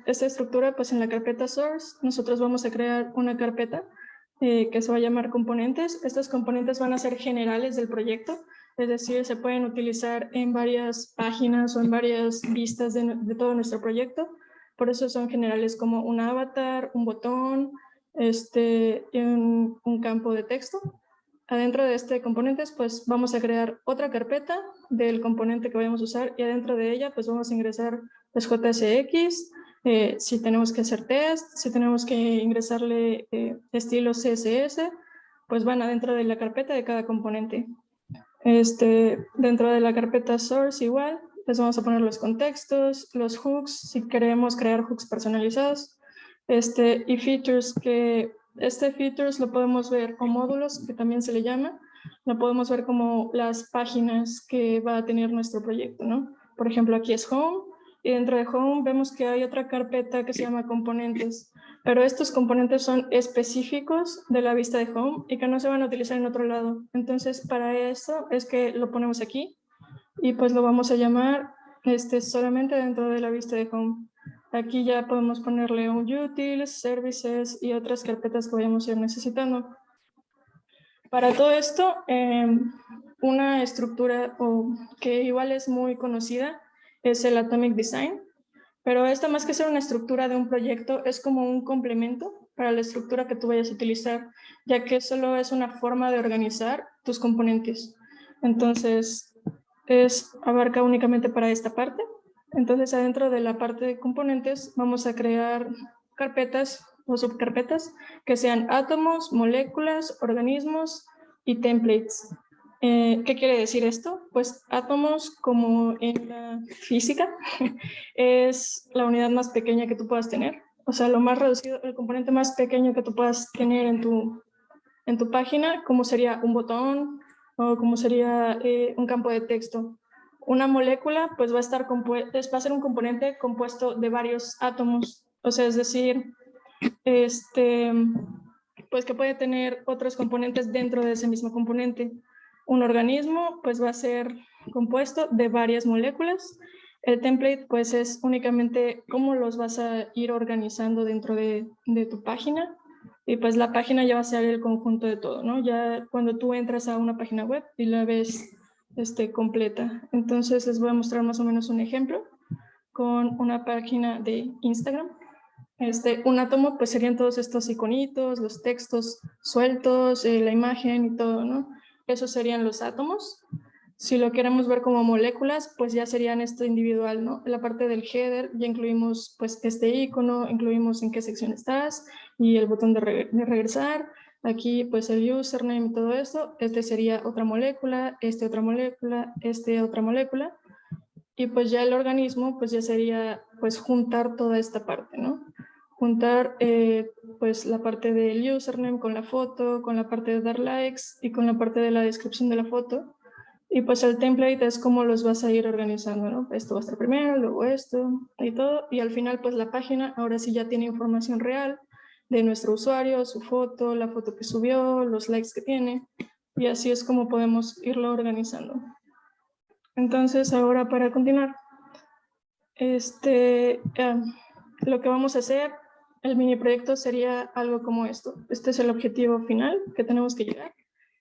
Esta estructura, pues en la carpeta source, nosotros vamos a crear una carpeta que se va a llamar componentes. Estos componentes van a ser generales del proyecto, es decir, se pueden utilizar en varias páginas o en varias vistas de todo nuestro proyecto. Por eso son generales como un avatar, un botón, y un campo de texto. Adentro de este componentes, pues vamos a crear otra carpeta del componente que vayamos a usar y adentro de ella, pues vamos a ingresar los JSX, si tenemos que hacer test, si tenemos que ingresarle estilos CSS, pues van adentro de la carpeta de cada componente. Dentro de la carpeta source igual, les vamos a poner los contextos, los hooks, si queremos crear hooks personalizados, y features que... features lo podemos ver como módulos, que también se le llama. Lo podemos ver como las páginas que va a tener nuestro proyecto, ¿no? Por ejemplo, aquí es Home, y dentro de Home vemos que hay otra carpeta que se llama Componentes, pero estos componentes son específicos de la vista de Home y que no se van a utilizar en otro lado. Entonces, para eso es que lo ponemos aquí, y pues lo vamos a llamar solamente dentro de la vista de Home. Aquí ya podemos ponerle un utils, services y otras carpetas que vayamos a ir necesitando. Para todo esto, una estructura que igual es muy conocida es el Atomic Design, pero esta más que ser una estructura de un proyecto es como un complemento para la estructura que tú vayas a utilizar, ya que solo es una forma de organizar tus componentes. Entonces, abarca únicamente para esta parte. Entonces, adentro de la parte de componentes, vamos a crear carpetas o subcarpetas que sean átomos, moléculas, organismos y templates. ¿Qué quiere decir esto? Pues átomos, como en la física, es la unidad más pequeña que tú puedas tener. O sea, lo más reducido, el componente más pequeño que tú puedas tener en tu página, como sería un botón o como sería un campo de texto. Una molécula pues va a ser un componente compuesto de varios átomos, o sea, es decir, pues que puede tener otros componentes dentro de ese mismo componente. Un organismo pues va a ser compuesto de varias moléculas. El template pues es únicamente cómo los vas a ir organizando dentro de tu página. Y pues la página ya va a ser el conjunto de todo, ¿no? Ya cuando tú entras a una página web y la ves completa. Entonces les voy a mostrar más o menos un ejemplo con una página de Instagram. Un átomo pues serían todos estos iconitos, los textos sueltos, la imagen y todo, ¿no? Esos serían los átomos. Si lo queremos ver como moléculas, pues ya serían esto individual, ¿no? En la parte del header ya incluimos pues este icono, incluimos en qué sección estás y el botón de regresar. Aquí pues el username y todo esto. Sería otra molécula, otra molécula, otra molécula. Y pues ya el organismo pues ya sería pues juntar toda esta parte, ¿no? Juntar pues la parte del username con la foto, con la parte de dar likes y con la parte de la descripción de la foto. Y pues el template es como los vas a ir organizando, ¿no? Esto va a estar primero, luego esto y todo. Y al final pues la página ahora sí ya tiene información real de nuestro usuario, su foto, la foto que subió, los likes que tiene. Y así es como podemos irlo organizando. Entonces ahora para continuar, lo que vamos a hacer, el mini proyecto sería algo como esto. Este es el objetivo final que tenemos que llegar.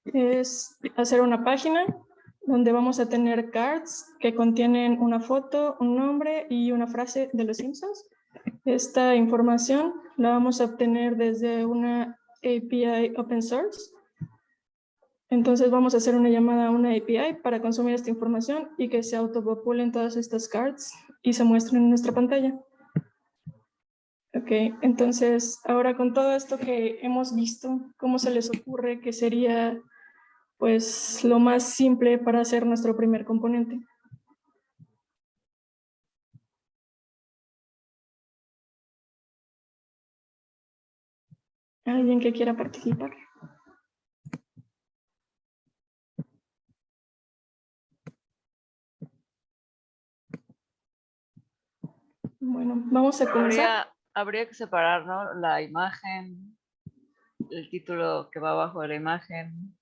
Es hacer una página donde vamos a tener cards que contienen una foto, un nombre y una frase de los Simpsons. Esta información la vamos a obtener desde una API open source. Entonces vamos a hacer una llamada a una API para consumir esta información y que se autopopulen todas estas cards y se muestren en nuestra pantalla. Ok, entonces ahora con todo esto que hemos visto, ¿cómo se les ocurre que sería pues lo más simple para hacer nuestro primer componente? ¿Alguien que quiera participar? Bueno, vamos a comenzar. Habría que separar, ¿no? La imagen, el título que va abajo de la imagen,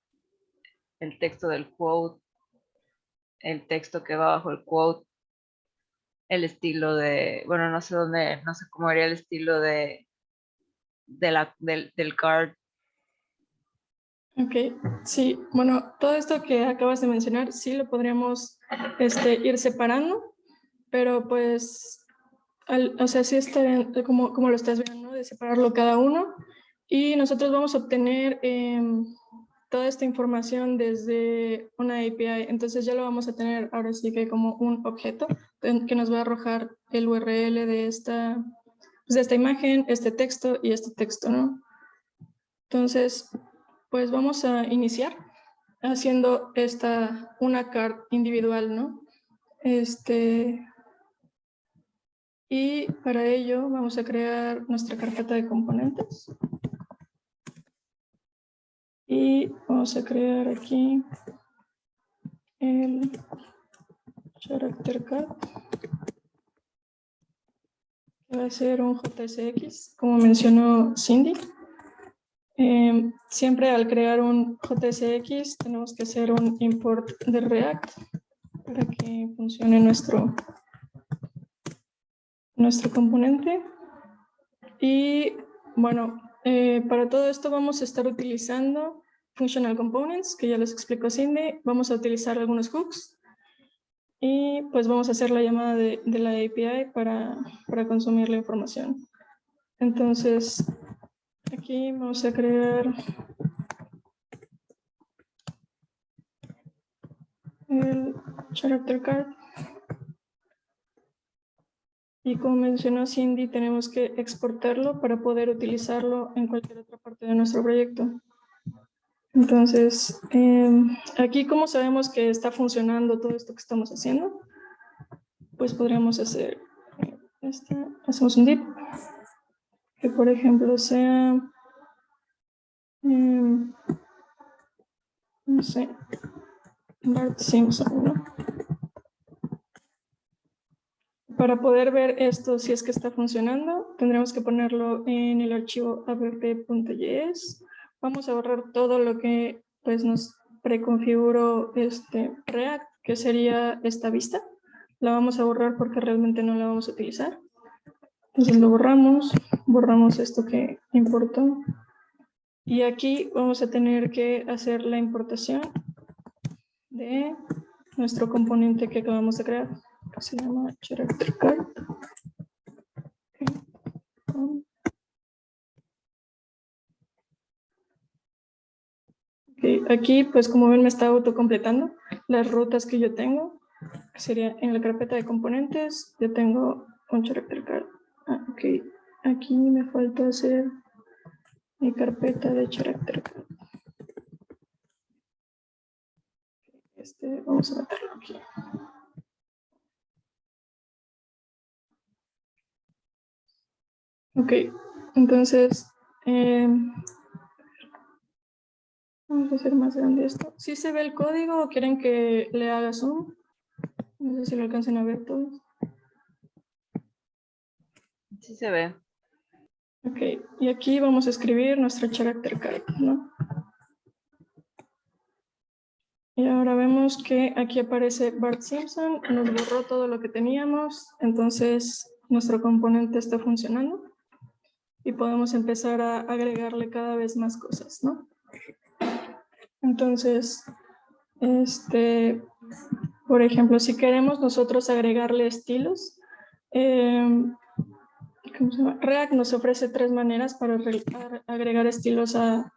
el texto del quote, el texto que va bajo el quote, el estilo de, bueno, no sé dónde, no sé cómo haría el estilo del card. Ok, sí, bueno, todo esto que acabas de mencionar sí lo podríamos ir separando, pero pues, o sea, sí está bien, como lo estás viendo, ¿no? De separarlo cada uno, y nosotros vamos a obtener toda esta información desde una API, entonces ya lo vamos a tener ahora sí que como un objeto que nos va a arrojar el URL de esta imagen, este texto y este texto, ¿no? Entonces, pues vamos a iniciar haciendo una card individual, ¿no? Y para ello vamos a crear nuestra carpeta de componentes. Y vamos a crear aquí el character card, que va a ser un JSX, como mencionó Cindy. Siempre al crear un JSX tenemos que hacer un import de React para que funcione nuestro componente. Y bueno, para todo esto vamos a estar utilizando Functional Components, que ya les explicó Cindy. Vamos a utilizar algunos hooks y pues vamos a hacer la llamada de la API para consumir la información. Entonces, aquí vamos a crear el character card. Y como mencionó Cindy, tenemos que exportarlo para poder utilizarlo en cualquier otra parte de nuestro proyecto. Entonces, aquí, ¿cómo sabemos que está funcionando todo esto que estamos haciendo? Pues podríamos hacer hacemos un div, que por ejemplo sea, no sé, Bart Simpson, ¿no? Para poder ver esto, si es que está funcionando, tendremos que ponerlo en el archivo app.js. Vamos a borrar todo lo que pues nos preconfiguró React, que sería esta vista. La vamos a borrar porque realmente no la vamos a utilizar. Entonces lo borramos esto que importó. Y aquí vamos a tener que hacer la importación de nuestro componente que acabamos de crear, que se llama character card. Okay. Aquí, pues como ven, me está autocompletando las rutas que yo tengo, que sería en la carpeta de componentes. Yo tengo un character card. Ok, aquí me falta hacer mi carpeta de character card. Vamos a meterlo aquí. Ok, entonces vamos a hacer más grande esto. ¿Sí se ve el código o quieren que le haga zoom? No sé si lo alcancen a ver todos. Sí se ve. Ok, y aquí vamos a escribir nuestro character card, ¿no? Y ahora vemos que aquí aparece Bart Simpson, nos borró todo lo que teníamos, entonces nuestro componente está funcionando y podemos empezar a agregarle cada vez más cosas, ¿no? Entonces, por ejemplo, si queremos nosotros agregarle estilos, ¿cómo se llama? React nos ofrece 3 maneras para agregar estilos a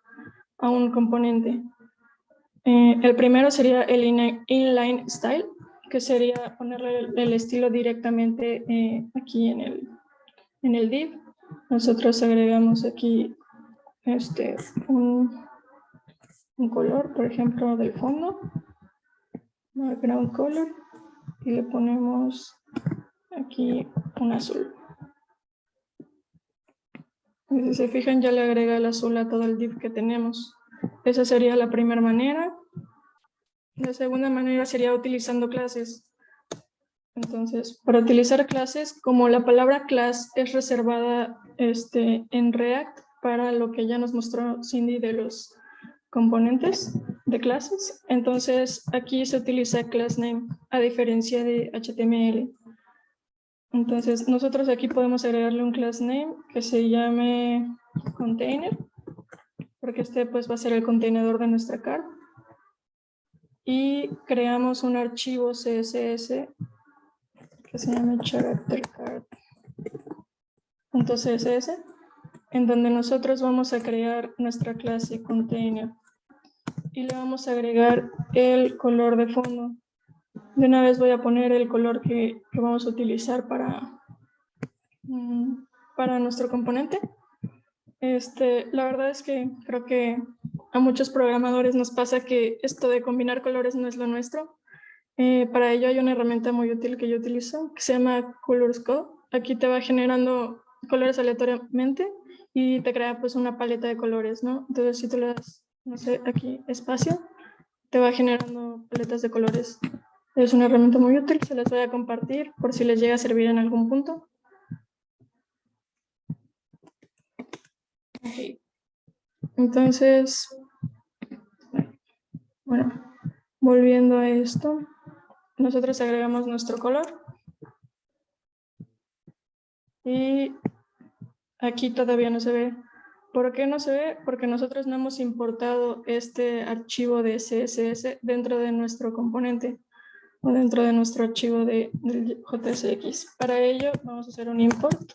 un componente. El primero sería el inline style, que sería ponerle el estilo directamente aquí en el div. nosotros agregamos aquí un color, por ejemplo, del fondo, background color, y le ponemos aquí un azul. Y si se fijan, ya le agrega el azul a todo el div que tenemos. Esa sería la primera manera. La segunda manera sería utilizando clases. Entonces, para utilizar clases, como la palabra class es reservada en React para lo que ya nos mostró Cindy de los componentes de clases, entonces aquí se utiliza class name a diferencia de HTML. Entonces, nosotros aquí podemos agregarle un class name que se llame container, porque pues va a ser el contenedor de nuestra card. Y creamos un archivo CSS que se llama charactercard.css, en donde nosotros vamos a crear nuestra clase container y le vamos a agregar el color de fondo. De una vez voy a poner el color que vamos a utilizar para nuestro componente. La verdad es que creo que a muchos programadores nos pasa que esto de combinar colores no es lo nuestro. Para ello hay una herramienta muy útil que yo utilizo que se llama Colors Code. Aquí te va generando colores aleatoriamente y te crea pues una paleta de colores, ¿no? Entonces si tú le das, no sé, aquí espacio, te va generando paletas de colores. Es una herramienta muy útil, se las voy a compartir por si les llega a servir en algún punto. Okay. Entonces, bueno, volviendo a esto, nosotros agregamos nuestro color. Y aquí todavía no se ve. ¿Por qué no se ve? Porque nosotros no hemos importado este archivo de CSS dentro de nuestro componente o dentro de nuestro archivo del JSX. Para ello vamos a hacer un import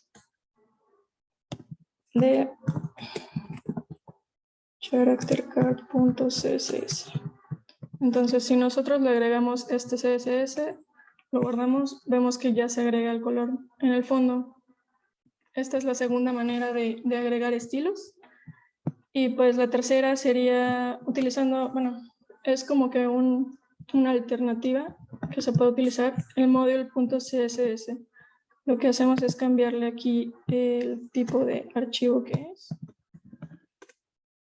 de charactercard.css. Entonces, si nosotros le agregamos este CSS, lo guardamos, vemos que ya se agrega el color en el fondo. Esta es la segunda manera de agregar estilos. Y pues la tercera sería utilizando, bueno, es como que una alternativa que se puede utilizar, el module.css. Lo que hacemos es cambiarle aquí el tipo de archivo que es.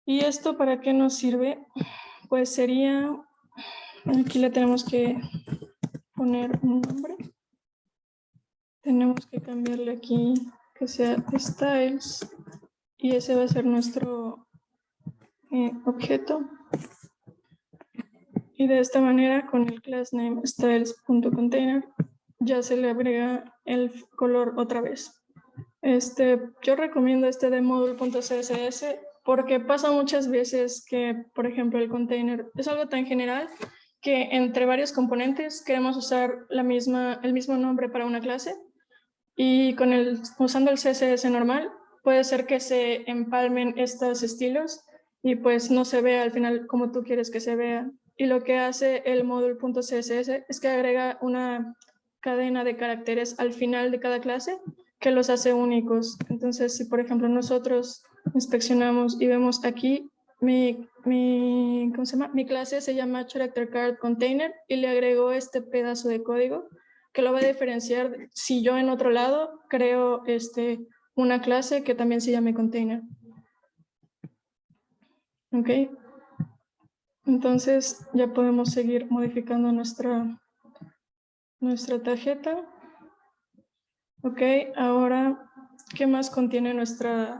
¿Y esto para qué nos sirve? Pues sería, aquí le tenemos que poner un nombre. Tenemos que cambiarle aquí que sea styles y ese va a ser nuestro objeto. Y de esta manera con el class name styles.container ya se le agrega el color otra vez. Yo recomiendo de module.css porque pasa muchas veces que, por ejemplo, el container es algo tan general que entre varios componentes queremos usar el mismo nombre para una clase y usando el CSS normal puede ser que se empalmen estos estilos y pues no se vea al final como tú quieres que se vea. Y lo que hace el module.css es que agrega una cadena de caracteres al final de cada clase que los hace únicos. Entonces, si por ejemplo nosotros inspeccionamos y vemos aquí mi clase se llama characterCardContainer y le agrego este pedazo de código que lo va a diferenciar si yo en otro lado creo una clase que también se llame container. Ok. Entonces ya podemos seguir modificando nuestra tarjeta. Ok, ahora, ¿qué más contiene nuestra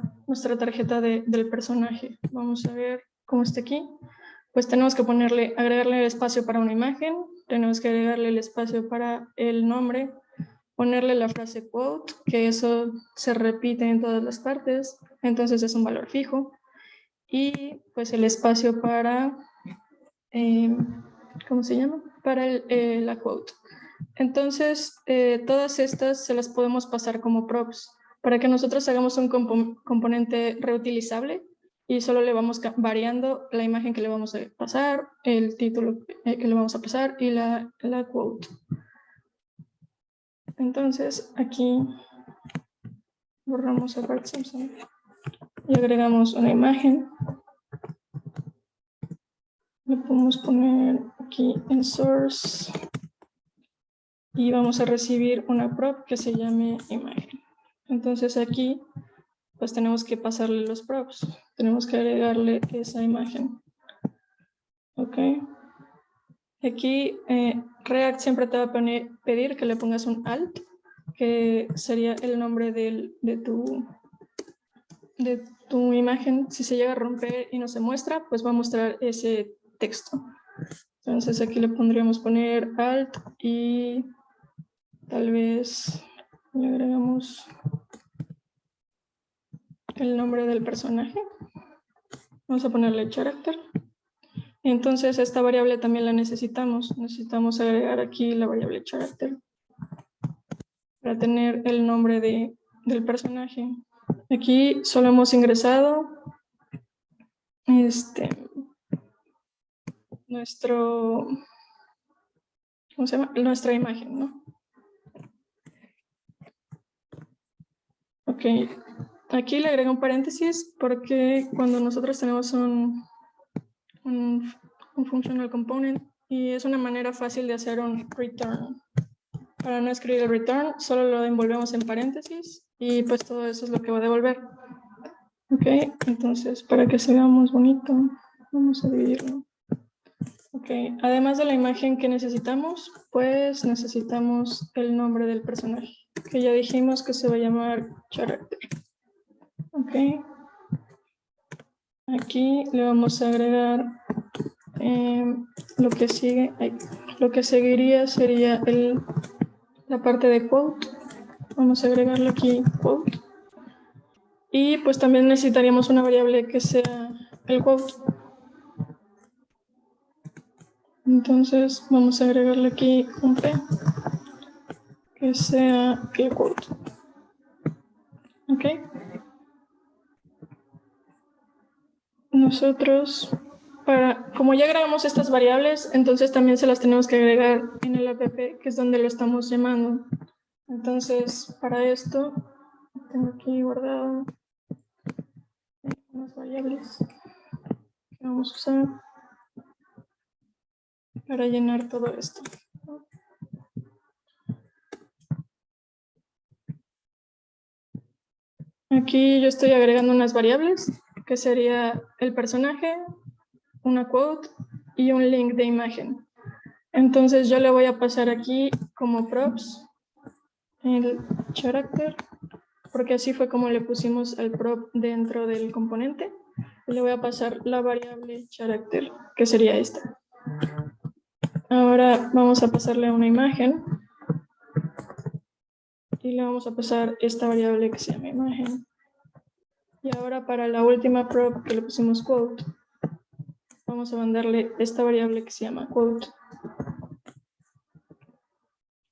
tarjeta del personaje? Vamos a ver cómo está aquí. Pues tenemos que agregarle el espacio para una imagen, tenemos que agregarle el espacio para el nombre, ponerle la frase quote, que eso se repite en todas las partes, entonces es un valor fijo. Y pues el espacio para, ¿cómo se llama? Para la quote. Entonces, todas estas se las podemos pasar como props para que nosotros hagamos un componente reutilizable y solo le vamos variando la imagen que le vamos a pasar, el título que le vamos a pasar y la quote. Entonces, aquí borramos a Bart Simpson y agregamos una imagen. Le podemos poner aquí en source y vamos a recibir una prop que se llame imagen. Entonces aquí pues tenemos que pasarle los props, tenemos que agregarle esa imagen. Ok. Aquí React siempre te va a pedir que le pongas un alt, que sería el nombre de tu imagen. Si se llega a romper y no se muestra, pues va a mostrar ese texto. Entonces aquí le pondríamos poner alt y tal vez le agregamos el nombre del personaje. Vamos a ponerle character. Entonces esta variable también la necesitamos. Necesitamos agregar aquí la variable character para tener el nombre del personaje. Aquí solo hemos ingresado nuestra imagen, ¿no? Ok, aquí le agrego un paréntesis porque cuando nosotros tenemos un functional component y es una manera fácil de hacer un return. Para no escribir el return, solo lo envolvemos en paréntesis y pues todo eso es lo que va a devolver. Ok, entonces para que se vea más bonito, vamos a dividirlo. Ok, además de la imagen que necesitamos, pues necesitamos el nombre del personaje, que ya dijimos que se va a llamar character. Ok, aquí le vamos a agregar lo que sigue. Lo que seguiría sería la parte de quote. Vamos a agregarle aquí quote. Y pues también necesitaríamos una variable que sea el quote. Entonces vamos a agregarle aquí un p que sea el quote. Ok. Nosotros, como ya agregamos estas variables, entonces también se las tenemos que agregar en el app, que es donde lo estamos llamando. Entonces, para esto, tengo aquí guardado unas variables que vamos a usar para llenar todo esto. Aquí yo estoy agregando unas variables, que sería el personaje, una quote y un link de imagen. Entonces yo le voy a pasar aquí como props el character, porque así fue como le pusimos el prop dentro del componente. Y le voy a pasar la variable character, que sería esta. Ahora vamos a pasarle una imagen. Y le vamos a pasar esta variable que se llama imagen. Y ahora para la última prop que le pusimos quote, vamos a mandarle esta variable que se llama quote.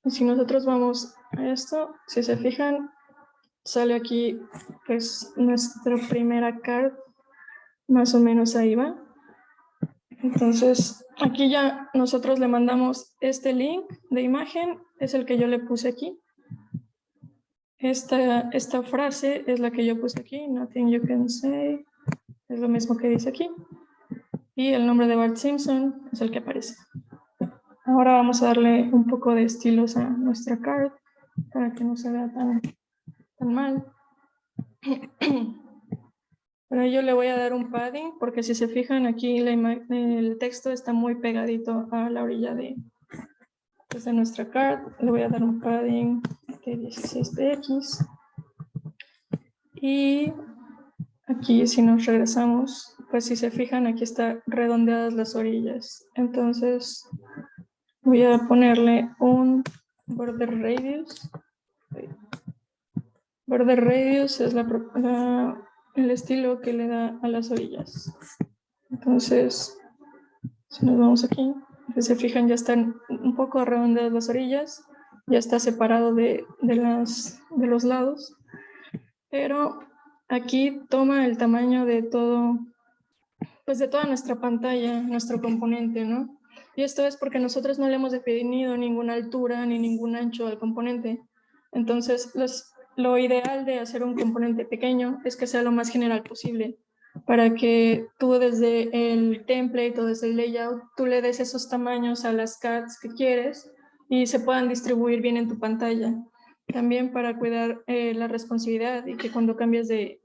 Y si nosotros vamos a esto, si se fijan, sale aquí pues nuestra primera card, más o menos ahí va. Entonces aquí ya nosotros le mandamos este link de imagen, es el que yo le puse aquí. Esta frase es la que yo puse aquí, nothing you can say, es lo mismo que dice aquí. Y el nombre de Bart Simpson es el que aparece. Ahora vamos a darle un poco de estilos a nuestra card para que no se vea tan mal. Pero yo le voy a dar un padding porque si se fijan aquí el texto está muy pegadito a la orilla de nuestra card. Le voy a dar un padding de 16px. Y aquí si nos regresamos, pues si se fijan aquí están redondeadas las orillas. Entonces voy a ponerle un border radius. Border radius es el estilo que le da a las orillas. Entonces, si nos vamos aquí, si se fijan ya están un poco redondeadas las orillas, ya está separado de los lados, pero aquí toma el tamaño de todo, pues de toda nuestra pantalla, nuestro componente, ¿no? Y esto es porque nosotros no le hemos definido ninguna altura ni ningún ancho al componente. Entonces, lo ideal de hacer un componente pequeño es que sea lo más general posible, para que tú desde el template o desde el layout, tú le des esos tamaños a las cards que quieres y se puedan distribuir bien en tu pantalla. También para cuidar la responsividad y que cuando cambies de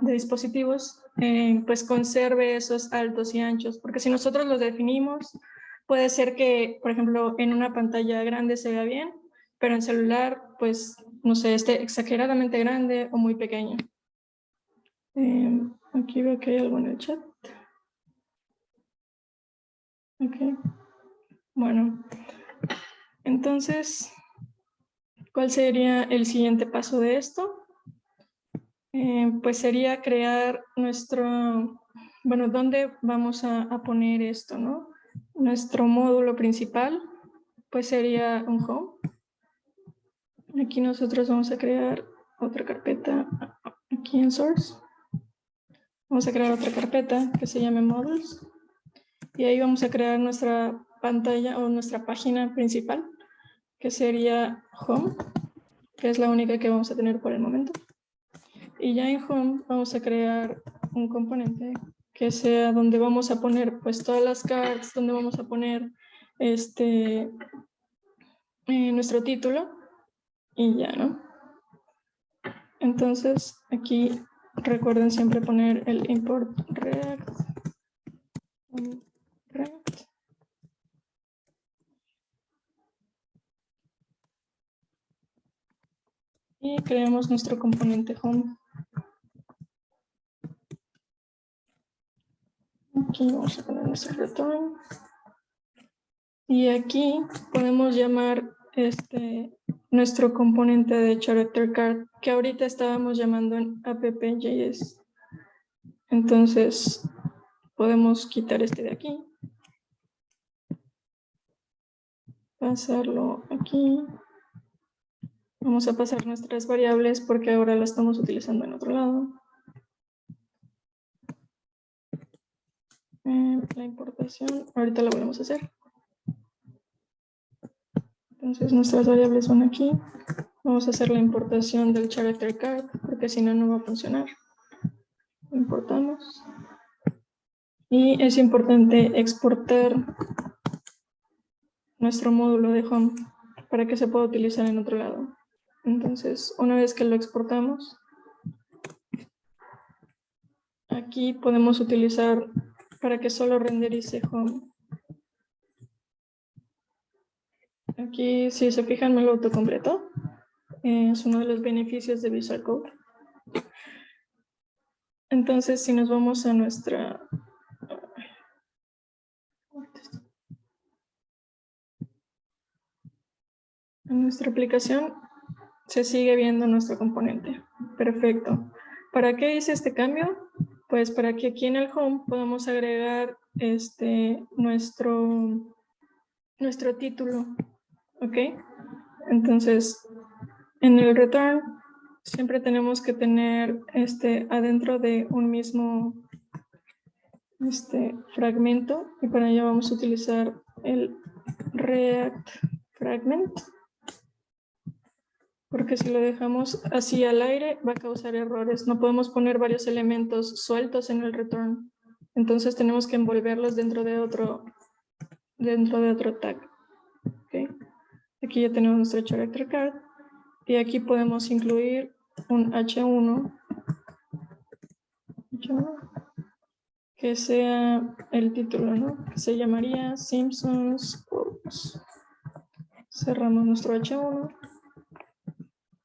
dispositivos, pues conserve esos altos y anchos, porque si nosotros los definimos, puede ser que, por ejemplo, en una pantalla grande se vea bien, pero en celular, pues, no sé, esté exageradamente grande o muy pequeño. Aquí veo que hay algo en el chat. Ok. Bueno, entonces, ¿cuál sería el siguiente paso de esto? Pues sería crear nuestro, bueno, ¿dónde vamos a poner esto, no? Nuestro módulo principal, pues sería un home. Aquí nosotros vamos a crear otra carpeta aquí en source. Vamos a crear otra carpeta que se llame models. Y ahí vamos a crear nuestra pantalla o nuestra página principal, que sería home, que es la única que vamos a tener por el momento. Y ya en home vamos a crear un componente que sea donde vamos a poner pues todas las cards, donde vamos a poner nuestro título y ya, ¿no? Entonces aquí recuerden siempre poner el import React. Y creamos nuestro componente home. Aquí vamos a poner nuestro return. Y aquí podemos llamar nuestro componente de character card, que ahorita estábamos llamando en app.js. Entonces, podemos quitar este de aquí. Pasarlo aquí. Vamos a pasar nuestras variables porque ahora la estamos utilizando en otro lado. La importación, ahorita la volvemos a hacer. Entonces nuestras variables son aquí. Vamos a hacer la importación del character card porque si no, no va a funcionar. Importamos. Y es importante exportar nuestro módulo de home para que se pueda utilizar en otro lado. Entonces, una vez que lo exportamos, aquí podemos utilizar para que solo renderice home. Aquí, si se fijan, me lo autocompletó. Es uno de los beneficios de Visual Code. Entonces, si nos vamos a nuestra aplicación, se sigue viendo nuestro componente. Perfecto. ¿Para qué hice este cambio? Pues para que aquí en el home podamos agregar nuestro título. ¿Ok? Entonces, en el return siempre tenemos que tener adentro de un mismo fragmento, y para ello vamos a utilizar el React fragment, porque si lo dejamos así al aire va a causar errores. No podemos poner varios elementos sueltos en el return, entonces tenemos que envolverlos dentro de otro tag. ¿Okay? Aquí ya tenemos nuestro character card y aquí podemos incluir un H1 que sea el título, ¿no? Que se llamaría Simpsons Quotes. Cerramos nuestro H1.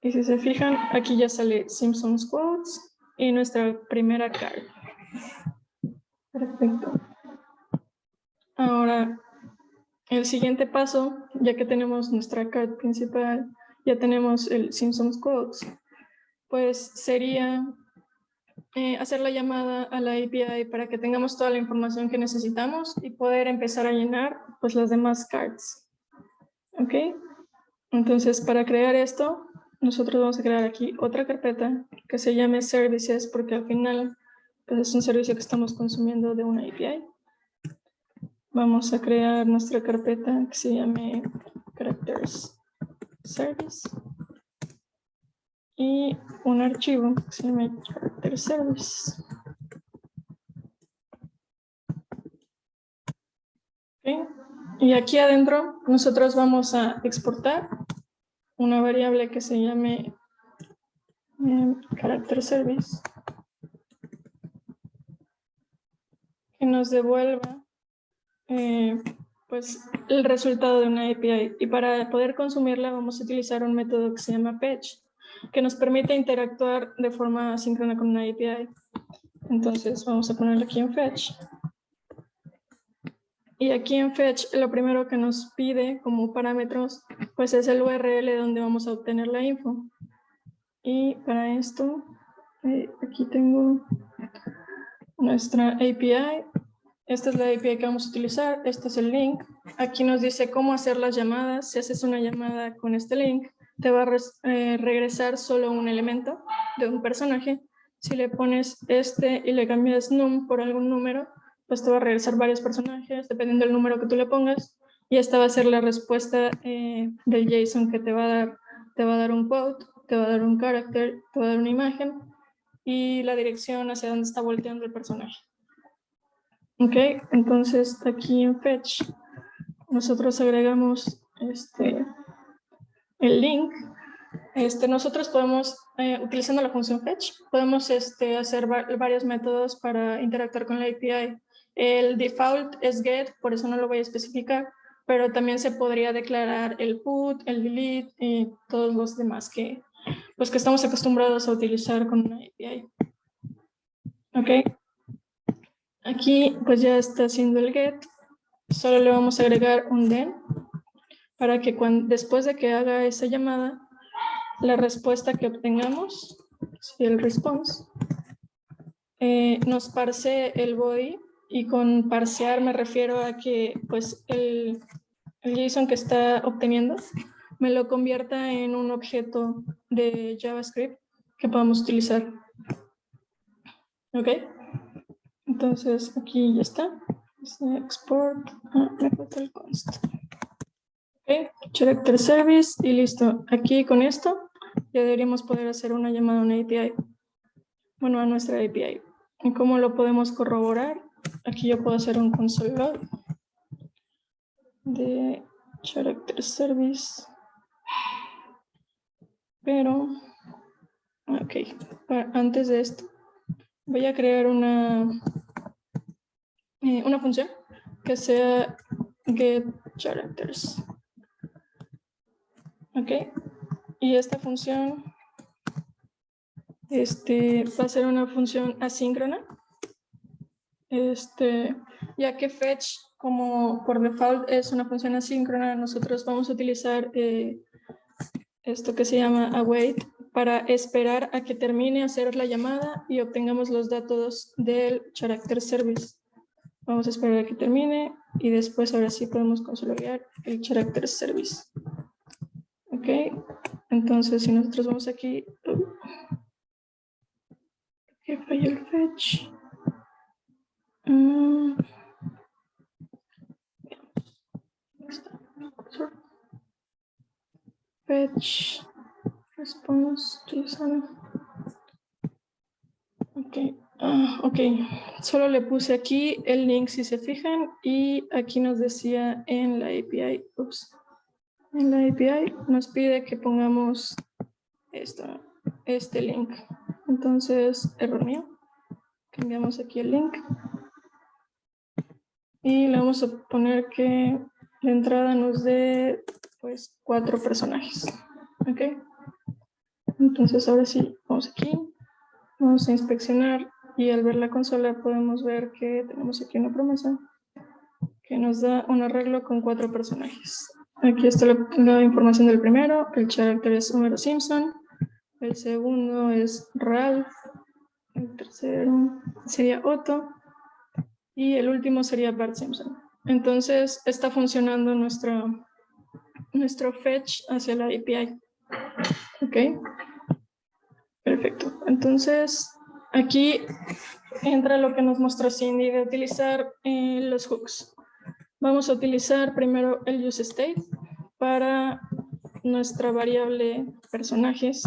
Y si se fijan, aquí ya sale Simpsons Quotes y nuestra primera card. Perfecto. Ahora, el siguiente paso, ya que tenemos nuestra card principal, ya tenemos el Simpsons Quotes, pues sería hacer la llamada a la API para que tengamos toda la información que necesitamos y poder empezar a llenar pues las demás cards. ¿Ok? Entonces, para crear esto, nosotros vamos a crear aquí otra carpeta que se llame Services, porque al final pues, es un servicio que estamos consumiendo de una API. Vamos a crear nuestra carpeta que se llame Characters Service. y un archivo que se llama character service. ¿Okay? Y aquí adentro nosotros vamos a exportar una variable que se llame character service, que nos devuelva pues el resultado de una API. Y para poder consumirla vamos a utilizar un método que se llama fetch, que nos permite interactuar de forma asíncrona con una API. Entonces vamos a ponerlo aquí en fetch. Y aquí en fetch lo primero que nos pide como parámetros pues es el URL donde vamos a obtener la info. Y para esto aquí tengo nuestra API. Esta es la API que vamos a utilizar. Este es el link. Aquí nos dice cómo hacer las llamadas. Si haces una llamada con este link, te va a regresar solo un elemento de un personaje. Si le pones este y le cambias num por algún número, pues te va a regresar varios personajes, dependiendo del número que tú le pongas. Y esta va a ser la respuesta del JSON que te va a dar. Te va a dar un quote, te va a dar un character, te va a dar una imagen y la dirección hacia donde está volteando el personaje. Ok, entonces aquí en fetch nosotros agregamos el link. Nosotros podemos, utilizando la función fetch, podemos hacer varios métodos para interactuar con la API. El default es get, por eso no lo voy a especificar, pero también se podría declarar el put, el delete y todos los demás que estamos acostumbrados a utilizar con una API. Ok. Aquí pues ya está haciendo el get. Solo le vamos a agregar un then para que después de que haga esa llamada, la respuesta que obtengamos, el response, nos parse el body. Y con parsear me refiero a que pues el JSON que está obteniendo me lo convierta en un objeto de JavaScript que podamos utilizar. ¿Ok? Entonces aquí ya está. Export, me falta el const. Ok, character service y listo. Aquí con esto ya deberíamos poder hacer una llamada a una API. Bueno, a nuestra API. ¿Y cómo lo podemos corroborar? Aquí yo puedo hacer un console log de character service. Pero, ok, antes de esto, voy a crear una función que sea getCharacters. Ok, y esta función va a ser una función asíncrona. Ya que fetch, como por default es una función asíncrona, nosotros vamos a utilizar esto que se llama await para esperar a que termine hacer la llamada y obtengamos los datos del character service. Vamos a esperar a que termine y después ahora sí podemos consolidar el character service. Ok, entonces si nosotros vamos aquí, que falla el fetch. Fetch response JSON. Ok, solo le puse aquí el link si se fijan y aquí nos decía en la API, en la API nos pide que pongamos este link. Entonces, error mío, cambiamos aquí el link y le vamos a poner que la entrada nos dé pues 4 personajes. Ok, entonces ahora sí, vamos aquí, vamos a inspeccionar y al ver la consola podemos ver que tenemos aquí una promesa que nos da un arreglo con 4 personajes. Aquí está la información del primero, el character es Homero Simpson, el segundo es Ralph, el tercero sería Otto y el último sería Bart Simpson. Entonces está funcionando nuestro fetch hacia la API. Ok, perfecto. Entonces aquí entra lo que nos mostró Cindy de utilizar los hooks. Vamos a utilizar primero el useState para nuestra variable personajes.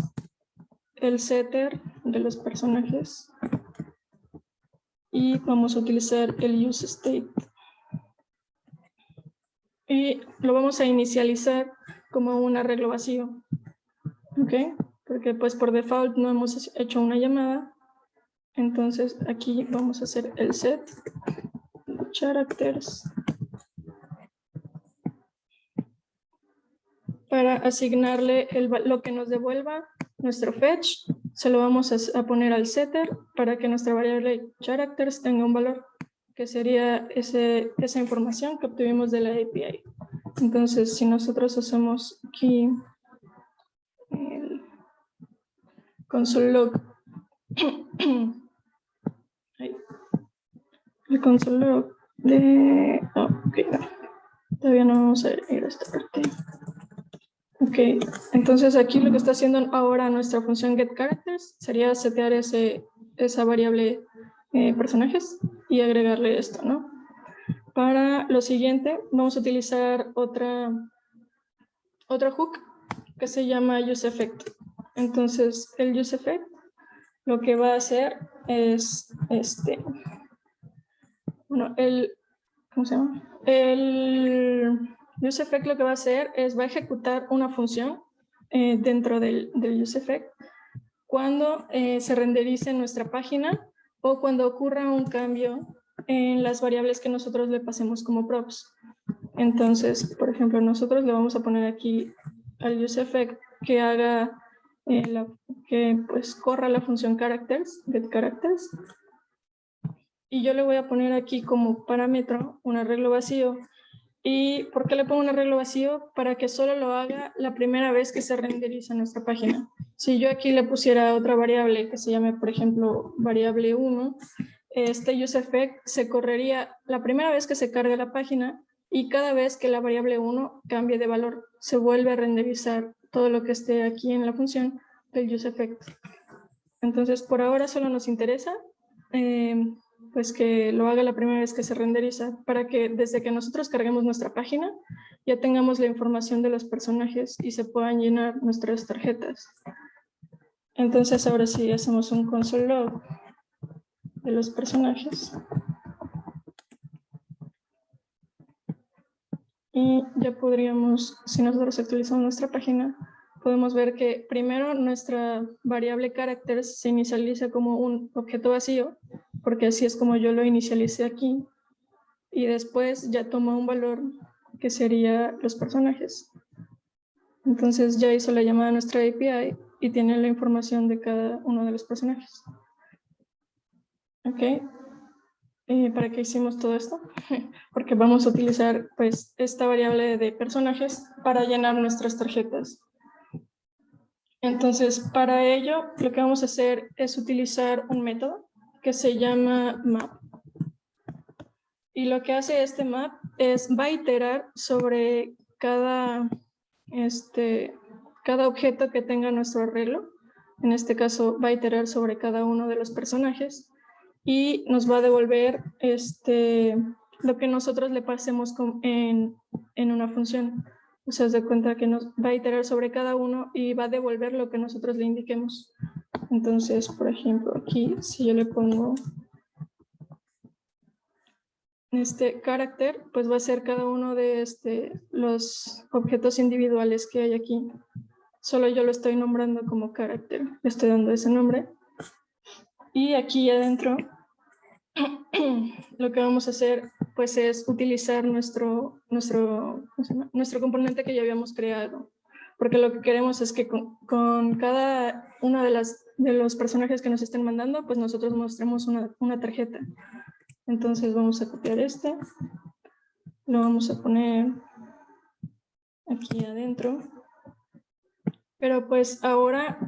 el setter de los personajes y vamos a utilizar el useState. Y lo vamos a inicializar como un arreglo vacío. ¿Ok? Porque pues por default no hemos hecho una llamada. Entonces aquí vamos a hacer el set characters para asignarle lo que nos devuelva nuestro fetch. Se lo vamos a poner al setter para que nuestra variable characters tenga un valor, que sería esa información que obtuvimos de la API. Entonces, si nosotros hacemos aquí el console log, el console log de... Oh, ok, no. Todavía no vamos a ir a esta parte. Ok, entonces aquí lo que está haciendo ahora nuestra función getCharacters sería setear esa variable personajes y agregarle esto, ¿no? Para lo siguiente vamos a utilizar otra hook que se llama useEffect. Entonces el useEffect lo que va a hacer es ¿cómo se llama? El useEffect lo que va a hacer es va a ejecutar una función dentro del useEffect cuando se renderice nuestra página o cuando ocurra un cambio en las variables que nosotros le pasemos como props. Entonces, por ejemplo, nosotros le vamos a poner aquí al useEffect que haga que pues corra la función characters, getCharacters. Y yo le voy a poner aquí como parámetro un arreglo vacío. ¿Y por qué le pongo un arreglo vacío? Para que solo lo haga la primera vez que se renderiza nuestra página. Si yo aquí le pusiera otra variable que se llame, por ejemplo, variable 1, este useEffect se correría la primera vez que se carga la página y cada vez que la variable 1 cambie de valor, se vuelve a renderizar todo lo que esté aquí en la función del useEffect. Entonces, por ahora solo nos interesa pues que lo haga la primera vez que se renderiza, para que desde que nosotros carguemos nuestra página ya tengamos la información de los personajes y se puedan llenar nuestras tarjetas. Entonces ahora sí hacemos un console log de los personajes. Y ya podríamos, si nosotros actualizamos nuestra página, podemos ver que primero nuestra variable characters se inicializa como un objeto vacío, porque así es como yo lo inicialicé aquí, y después ya toma un valor que sería los personajes. Entonces ya hizo la llamada a nuestra API y tiene la información de cada uno de los personajes. Ok. ¿Para qué hicimos todo esto? Porque vamos a utilizar pues esta variable de personajes para llenar nuestras tarjetas. Entonces, para ello, lo que vamos a hacer es utilizar un método que se llama map. Y lo que hace este map es, va a iterar sobre cada objeto que tenga nuestro arreglo. En este caso, va a iterar sobre cada uno de los personajes y nos va a devolver lo que nosotros le pasemos en una función. O sea, se da cuenta que nos va a iterar sobre cada uno y va a devolver lo que nosotros le indiquemos. Entonces, por ejemplo, aquí, si yo le pongo carácter, pues va a ser cada uno de los objetos individuales que hay aquí. Solo yo lo estoy nombrando como carácter, le estoy dando ese nombre. Y aquí adentro, lo que vamos a hacer pues es utilizar nuestro componente que ya habíamos creado, porque lo que queremos es que con cada uno de los personajes que nos estén mandando, pues nosotros mostremos una tarjeta. Entonces vamos a copiar lo vamos a poner aquí adentro, pero pues ahora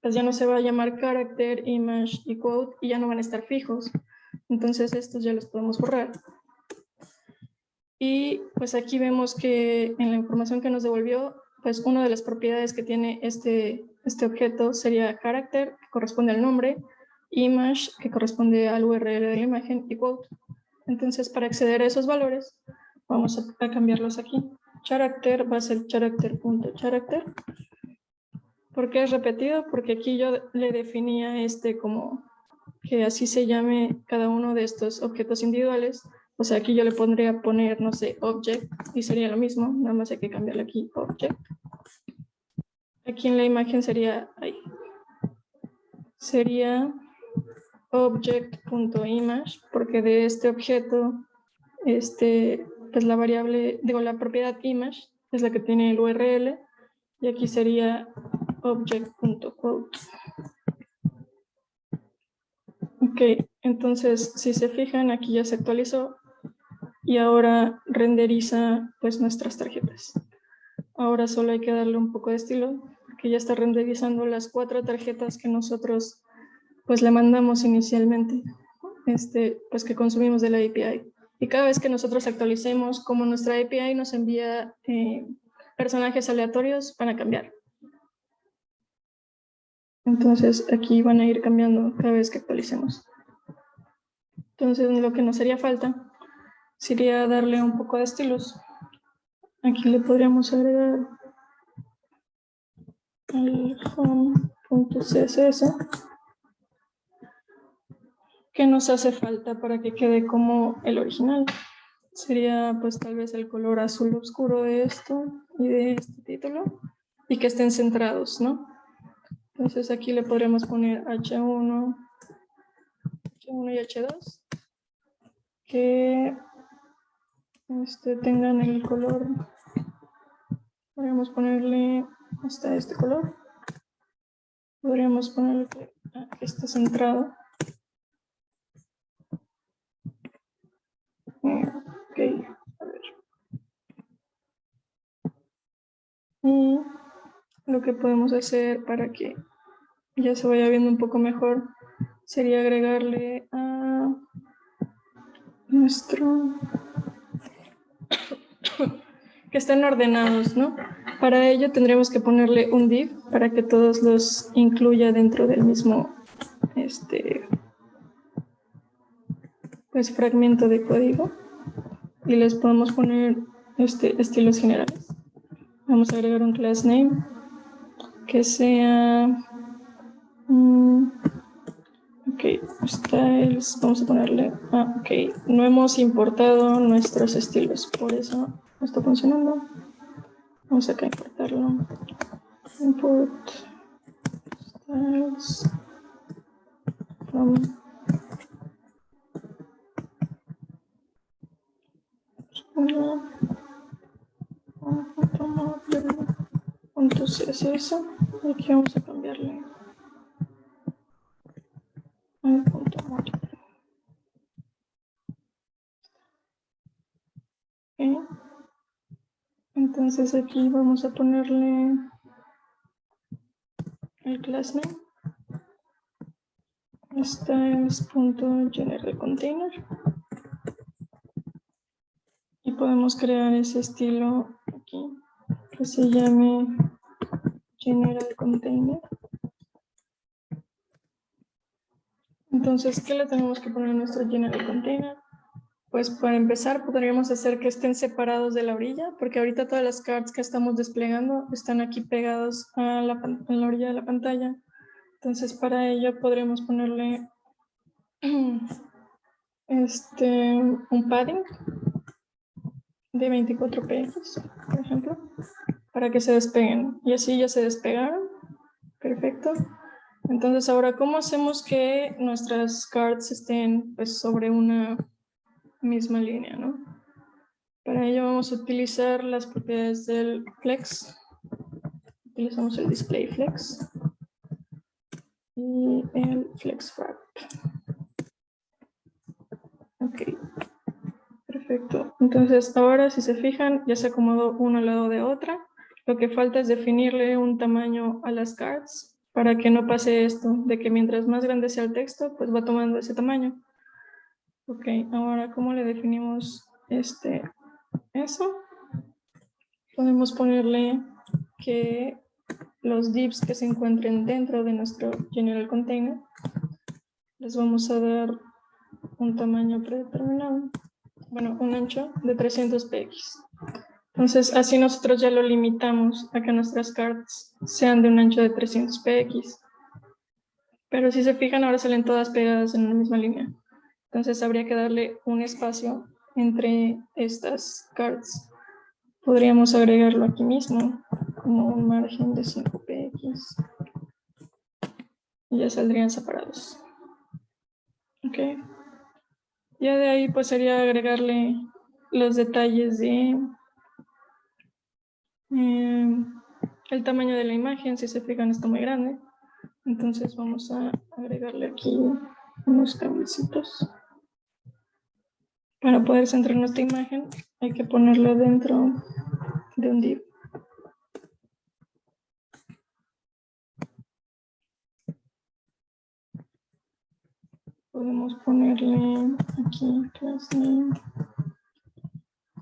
pues ya no se va a llamar character, image y quote y ya no van a estar fijos. Entonces estos ya los podemos borrar. Y pues aquí vemos que en la información que nos devolvió, pues una de las propiedades que tiene este objeto sería character, que corresponde al nombre, image, que corresponde al URL de la imagen, y quote. Entonces, para acceder a esos valores, vamos a cambiarlos aquí. Character va a ser character.character. ¿Por qué es repetido? Porque aquí yo le definía como que así se llame cada uno de estos objetos individuales. O sea, aquí yo le pondría poner, no sé, object, y sería lo mismo, nada más hay que cambiarle aquí, object. Aquí en la imagen sería, sería object.image, porque de este objeto, pues la variable, la propiedad image es la que tiene el URL, y aquí sería object.quote. Ok, entonces si se fijan, aquí ya se actualizó y ahora renderiza pues nuestras tarjetas. Ahora solo hay que darle un poco de estilo, porque ya está renderizando las 4 tarjetas que nosotros pues le mandamos inicialmente, pues que consumimos de la API. Y cada vez que nosotros actualicemos, como nuestra API nos envía personajes aleatorios, van a cambiar. Entonces aquí van a ir cambiando cada vez que actualicemos. Entonces lo que nos haría falta sería darle un poco de estilos. Aquí le podríamos agregar el home.css. ¿Qué nos hace falta para que quede como el original? Sería pues tal vez el color azul oscuro de esto y de este título, y que estén centrados, ¿no? Entonces aquí le podríamos poner H1 y H2 que tengan el color. Podríamos ponerle hasta este color. Podríamos ponerle que está centrado. Ok, a ver. Y lo que podemos hacer para que ya se vaya viendo un poco mejor sería agregarle a nuestro que estén ordenados, ¿no? Para ello tendremos que ponerle un div para que todos los incluya dentro del mismo pues fragmento de código, y les podemos poner estilos generales. Vamos a agregar un class name que sea ok, styles, vamos a ponerle ok, no hemos importado nuestros estilos, por eso no está funcionando. Vamos acá a importarlo. Import styles from .css, y aquí vamos a cambiarle al .model. Okay. Entonces aquí vamos a ponerle el class name styles.generalContainer, y podemos crear ese estilo aquí que se llame generalContainer. Entonces, ¿qué le tenemos que poner a nuestro generalContainer? Pues para empezar podríamos hacer que estén separados de la orilla, porque ahorita todas las cards que estamos desplegando están aquí pegados a la orilla de la pantalla. Entonces para ello podremos ponerle un padding de 24 px, por ejemplo, para que se despeguen. Y así ya se despegaron. Perfecto. Entonces ahora, ¿cómo hacemos que nuestras cards estén pues sobre una misma línea, ¿no? Para ello vamos a utilizar las propiedades del flex. Utilizamos el display flex y el flex wrap. Ok, perfecto. Entonces ahora, si se fijan, ya se acomodó uno al lado de otra. Lo que falta es definirle un tamaño a las cards para que no pase esto, de que mientras más grande sea el texto, pues va tomando ese tamaño. Ok, ahora, ¿cómo le definimos eso? Podemos ponerle que los divs que se encuentren dentro de nuestro general container les vamos a dar un tamaño predeterminado, bueno, un ancho de 300 px. Entonces, así nosotros ya lo limitamos a que nuestras cards sean de un ancho de 300 px. Pero si se fijan, ahora salen todas pegadas en una misma línea. Entonces, habría que darle un espacio entre estas cards. Podríamos agregarlo aquí mismo, como un margen de 5 px. Y ya saldrían separados. Ok. Ya de ahí, pues sería agregarle los detalles de el tamaño de la imagen. Si se fijan, está muy grande. Entonces vamos a agregarle aquí unos cablecitos. Para poder centrar nuestra imagen hay que ponerlo dentro de un div. Podemos ponerle aquí class name,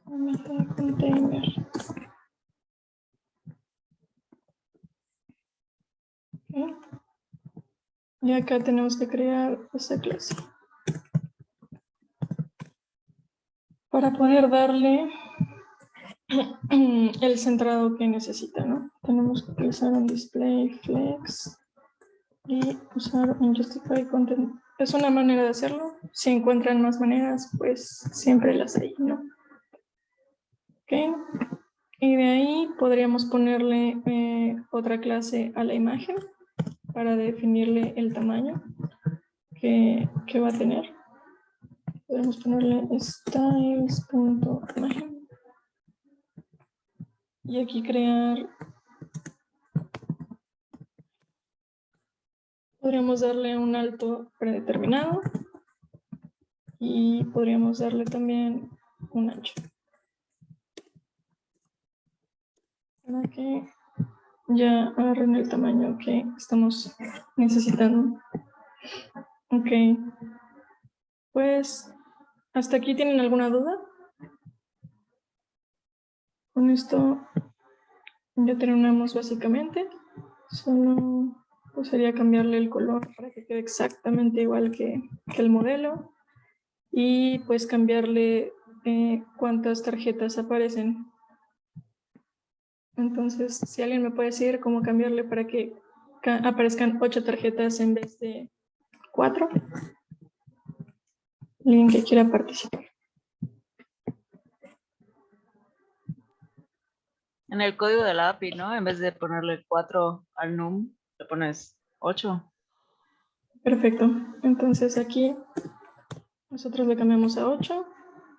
meta container. Okay. Y acá tenemos que crear esta clase. Para poder darle el centrado que necesita, ¿no? Tenemos que utilizar un display flex y usar un justify content. Es una manera de hacerlo. Si encuentran más maneras, pues siempre las hay, ¿no? Ok. Y de ahí podríamos ponerle otra clase a la imagen para definirle el tamaño que va a tener. Podemos ponerle styles.imagen y aquí crear. Podríamos darle un alto predeterminado y podríamos darle también un ancho para que ya agarren el tamaño que estamos necesitando. Ok, pues hasta aquí, ¿tienen alguna duda? Con esto ya terminamos básicamente. Solo pues, sería cambiarle el color para que quede exactamente igual que el modelo y pues cambiarle cuántas tarjetas aparecen. Entonces, si alguien me puede decir cómo cambiarle para que aparezcan 8 tarjetas en vez de 4. Alguien que quiera participar. En el código de la API, ¿no? En vez de ponerle 4 al num, le pones 8. Perfecto. Entonces aquí nosotros le cambiamos a 8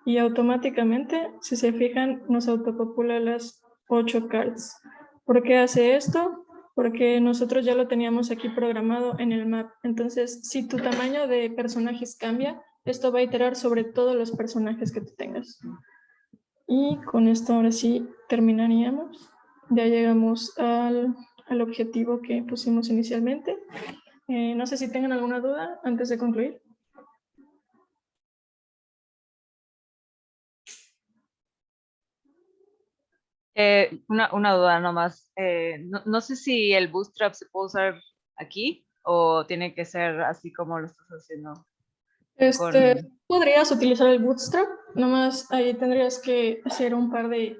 y automáticamente, si se fijan, nos autopopula las 8 cards. ¿Por qué hace esto? Porque nosotros ya lo teníamos aquí programado en el map. Entonces, si tu tamaño de personajes cambia, esto va a iterar sobre todos los personajes que tú tengas. Y con esto ahora sí terminaríamos. Ya llegamos al objetivo que pusimos inicialmente. No sé si tengan alguna duda antes de concluir. Una duda nomás. No sé si el Bootstrap se puede usar aquí o tiene que ser así como lo estás haciendo. Podrías utilizar el Bootstrap, nomás ahí tendrías que hacer un par de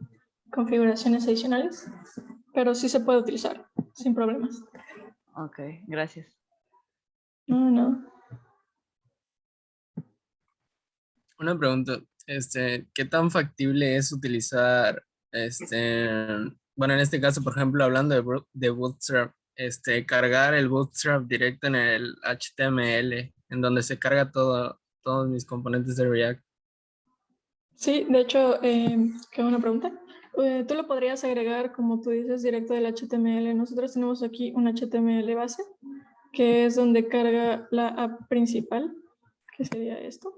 configuraciones adicionales, pero sí se puede utilizar, sin problemas. Ok, gracias. No. Una pregunta, ¿qué tan factible es utilizar, bueno, en este caso, por ejemplo, hablando de Bootstrap, cargar el Bootstrap directo en el HTML, en donde se carga todos mis componentes de React? Sí, de hecho, qué buena pregunta. Tú lo podrías agregar, como tú dices, directo del HTML. Nosotros tenemos aquí un HTML base, que es donde carga la app principal, que sería esto.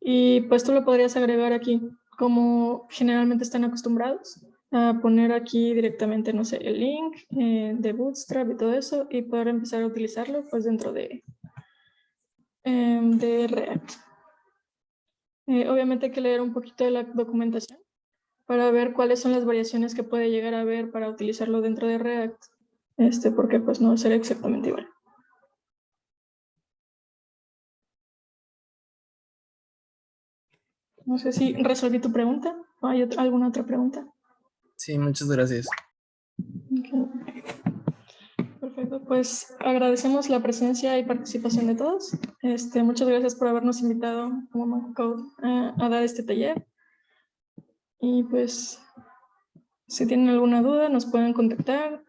Y pues tú lo podrías agregar aquí, como generalmente están acostumbrados a poner aquí directamente, no sé, el link de Bootstrap y todo eso, y poder empezar a utilizarlo pues dentro de React. Obviamente hay que leer un poquito de la documentación para ver cuáles son las variaciones que puede llegar a haber para utilizarlo dentro de React, porque pues no será exactamente igual. No sé si resolví tu pregunta o hay alguna otra pregunta. Sí, muchas gracias. Ok. Perfecto, pues agradecemos la presencia y participación de todos. Muchas gracias por habernos invitado a Woman Code a dar este taller. Y pues, si tienen alguna duda, nos pueden contactar,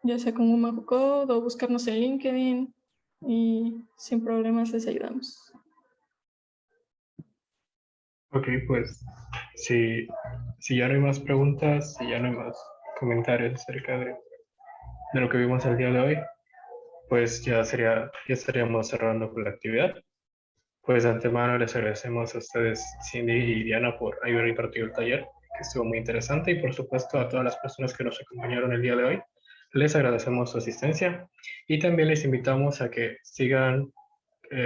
ya sea con Woman Code o buscarnos en LinkedIn, y sin problemas les ayudamos. Ok, pues si ya no hay más preguntas, si ya no hay más comentarios acerca de lo que vimos el día de hoy, pues ya estaríamos cerrando con la actividad. Pues de antemano les agradecemos a ustedes, Cindy y Diana, por haber impartido el taller, que estuvo muy interesante, y por supuesto a todas las personas que nos acompañaron el día de hoy. Les agradecemos su asistencia y también les invitamos a que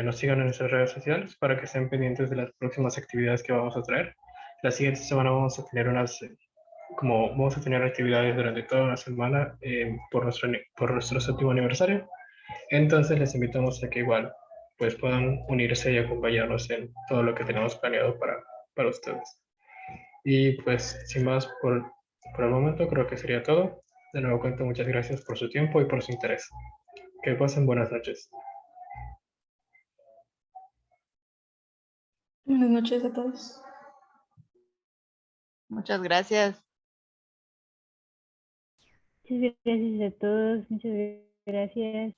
nos sigan en nuestras redes sociales para que estén pendientes de las próximas actividades que vamos a traer. La siguiente semana vamos a tener actividades durante toda la semana por nuestro séptimo aniversario. Entonces les invitamos a que igual pues puedan unirse y acompañarnos en todo lo que tenemos planeado para ustedes. Y pues sin más por el momento creo que sería todo. De nuevo cuento, muchas gracias por su tiempo y por su interés. Que pasen buenas noches. Buenas noches a todos. Muchas gracias. Muchas gracias a todos, muchas gracias.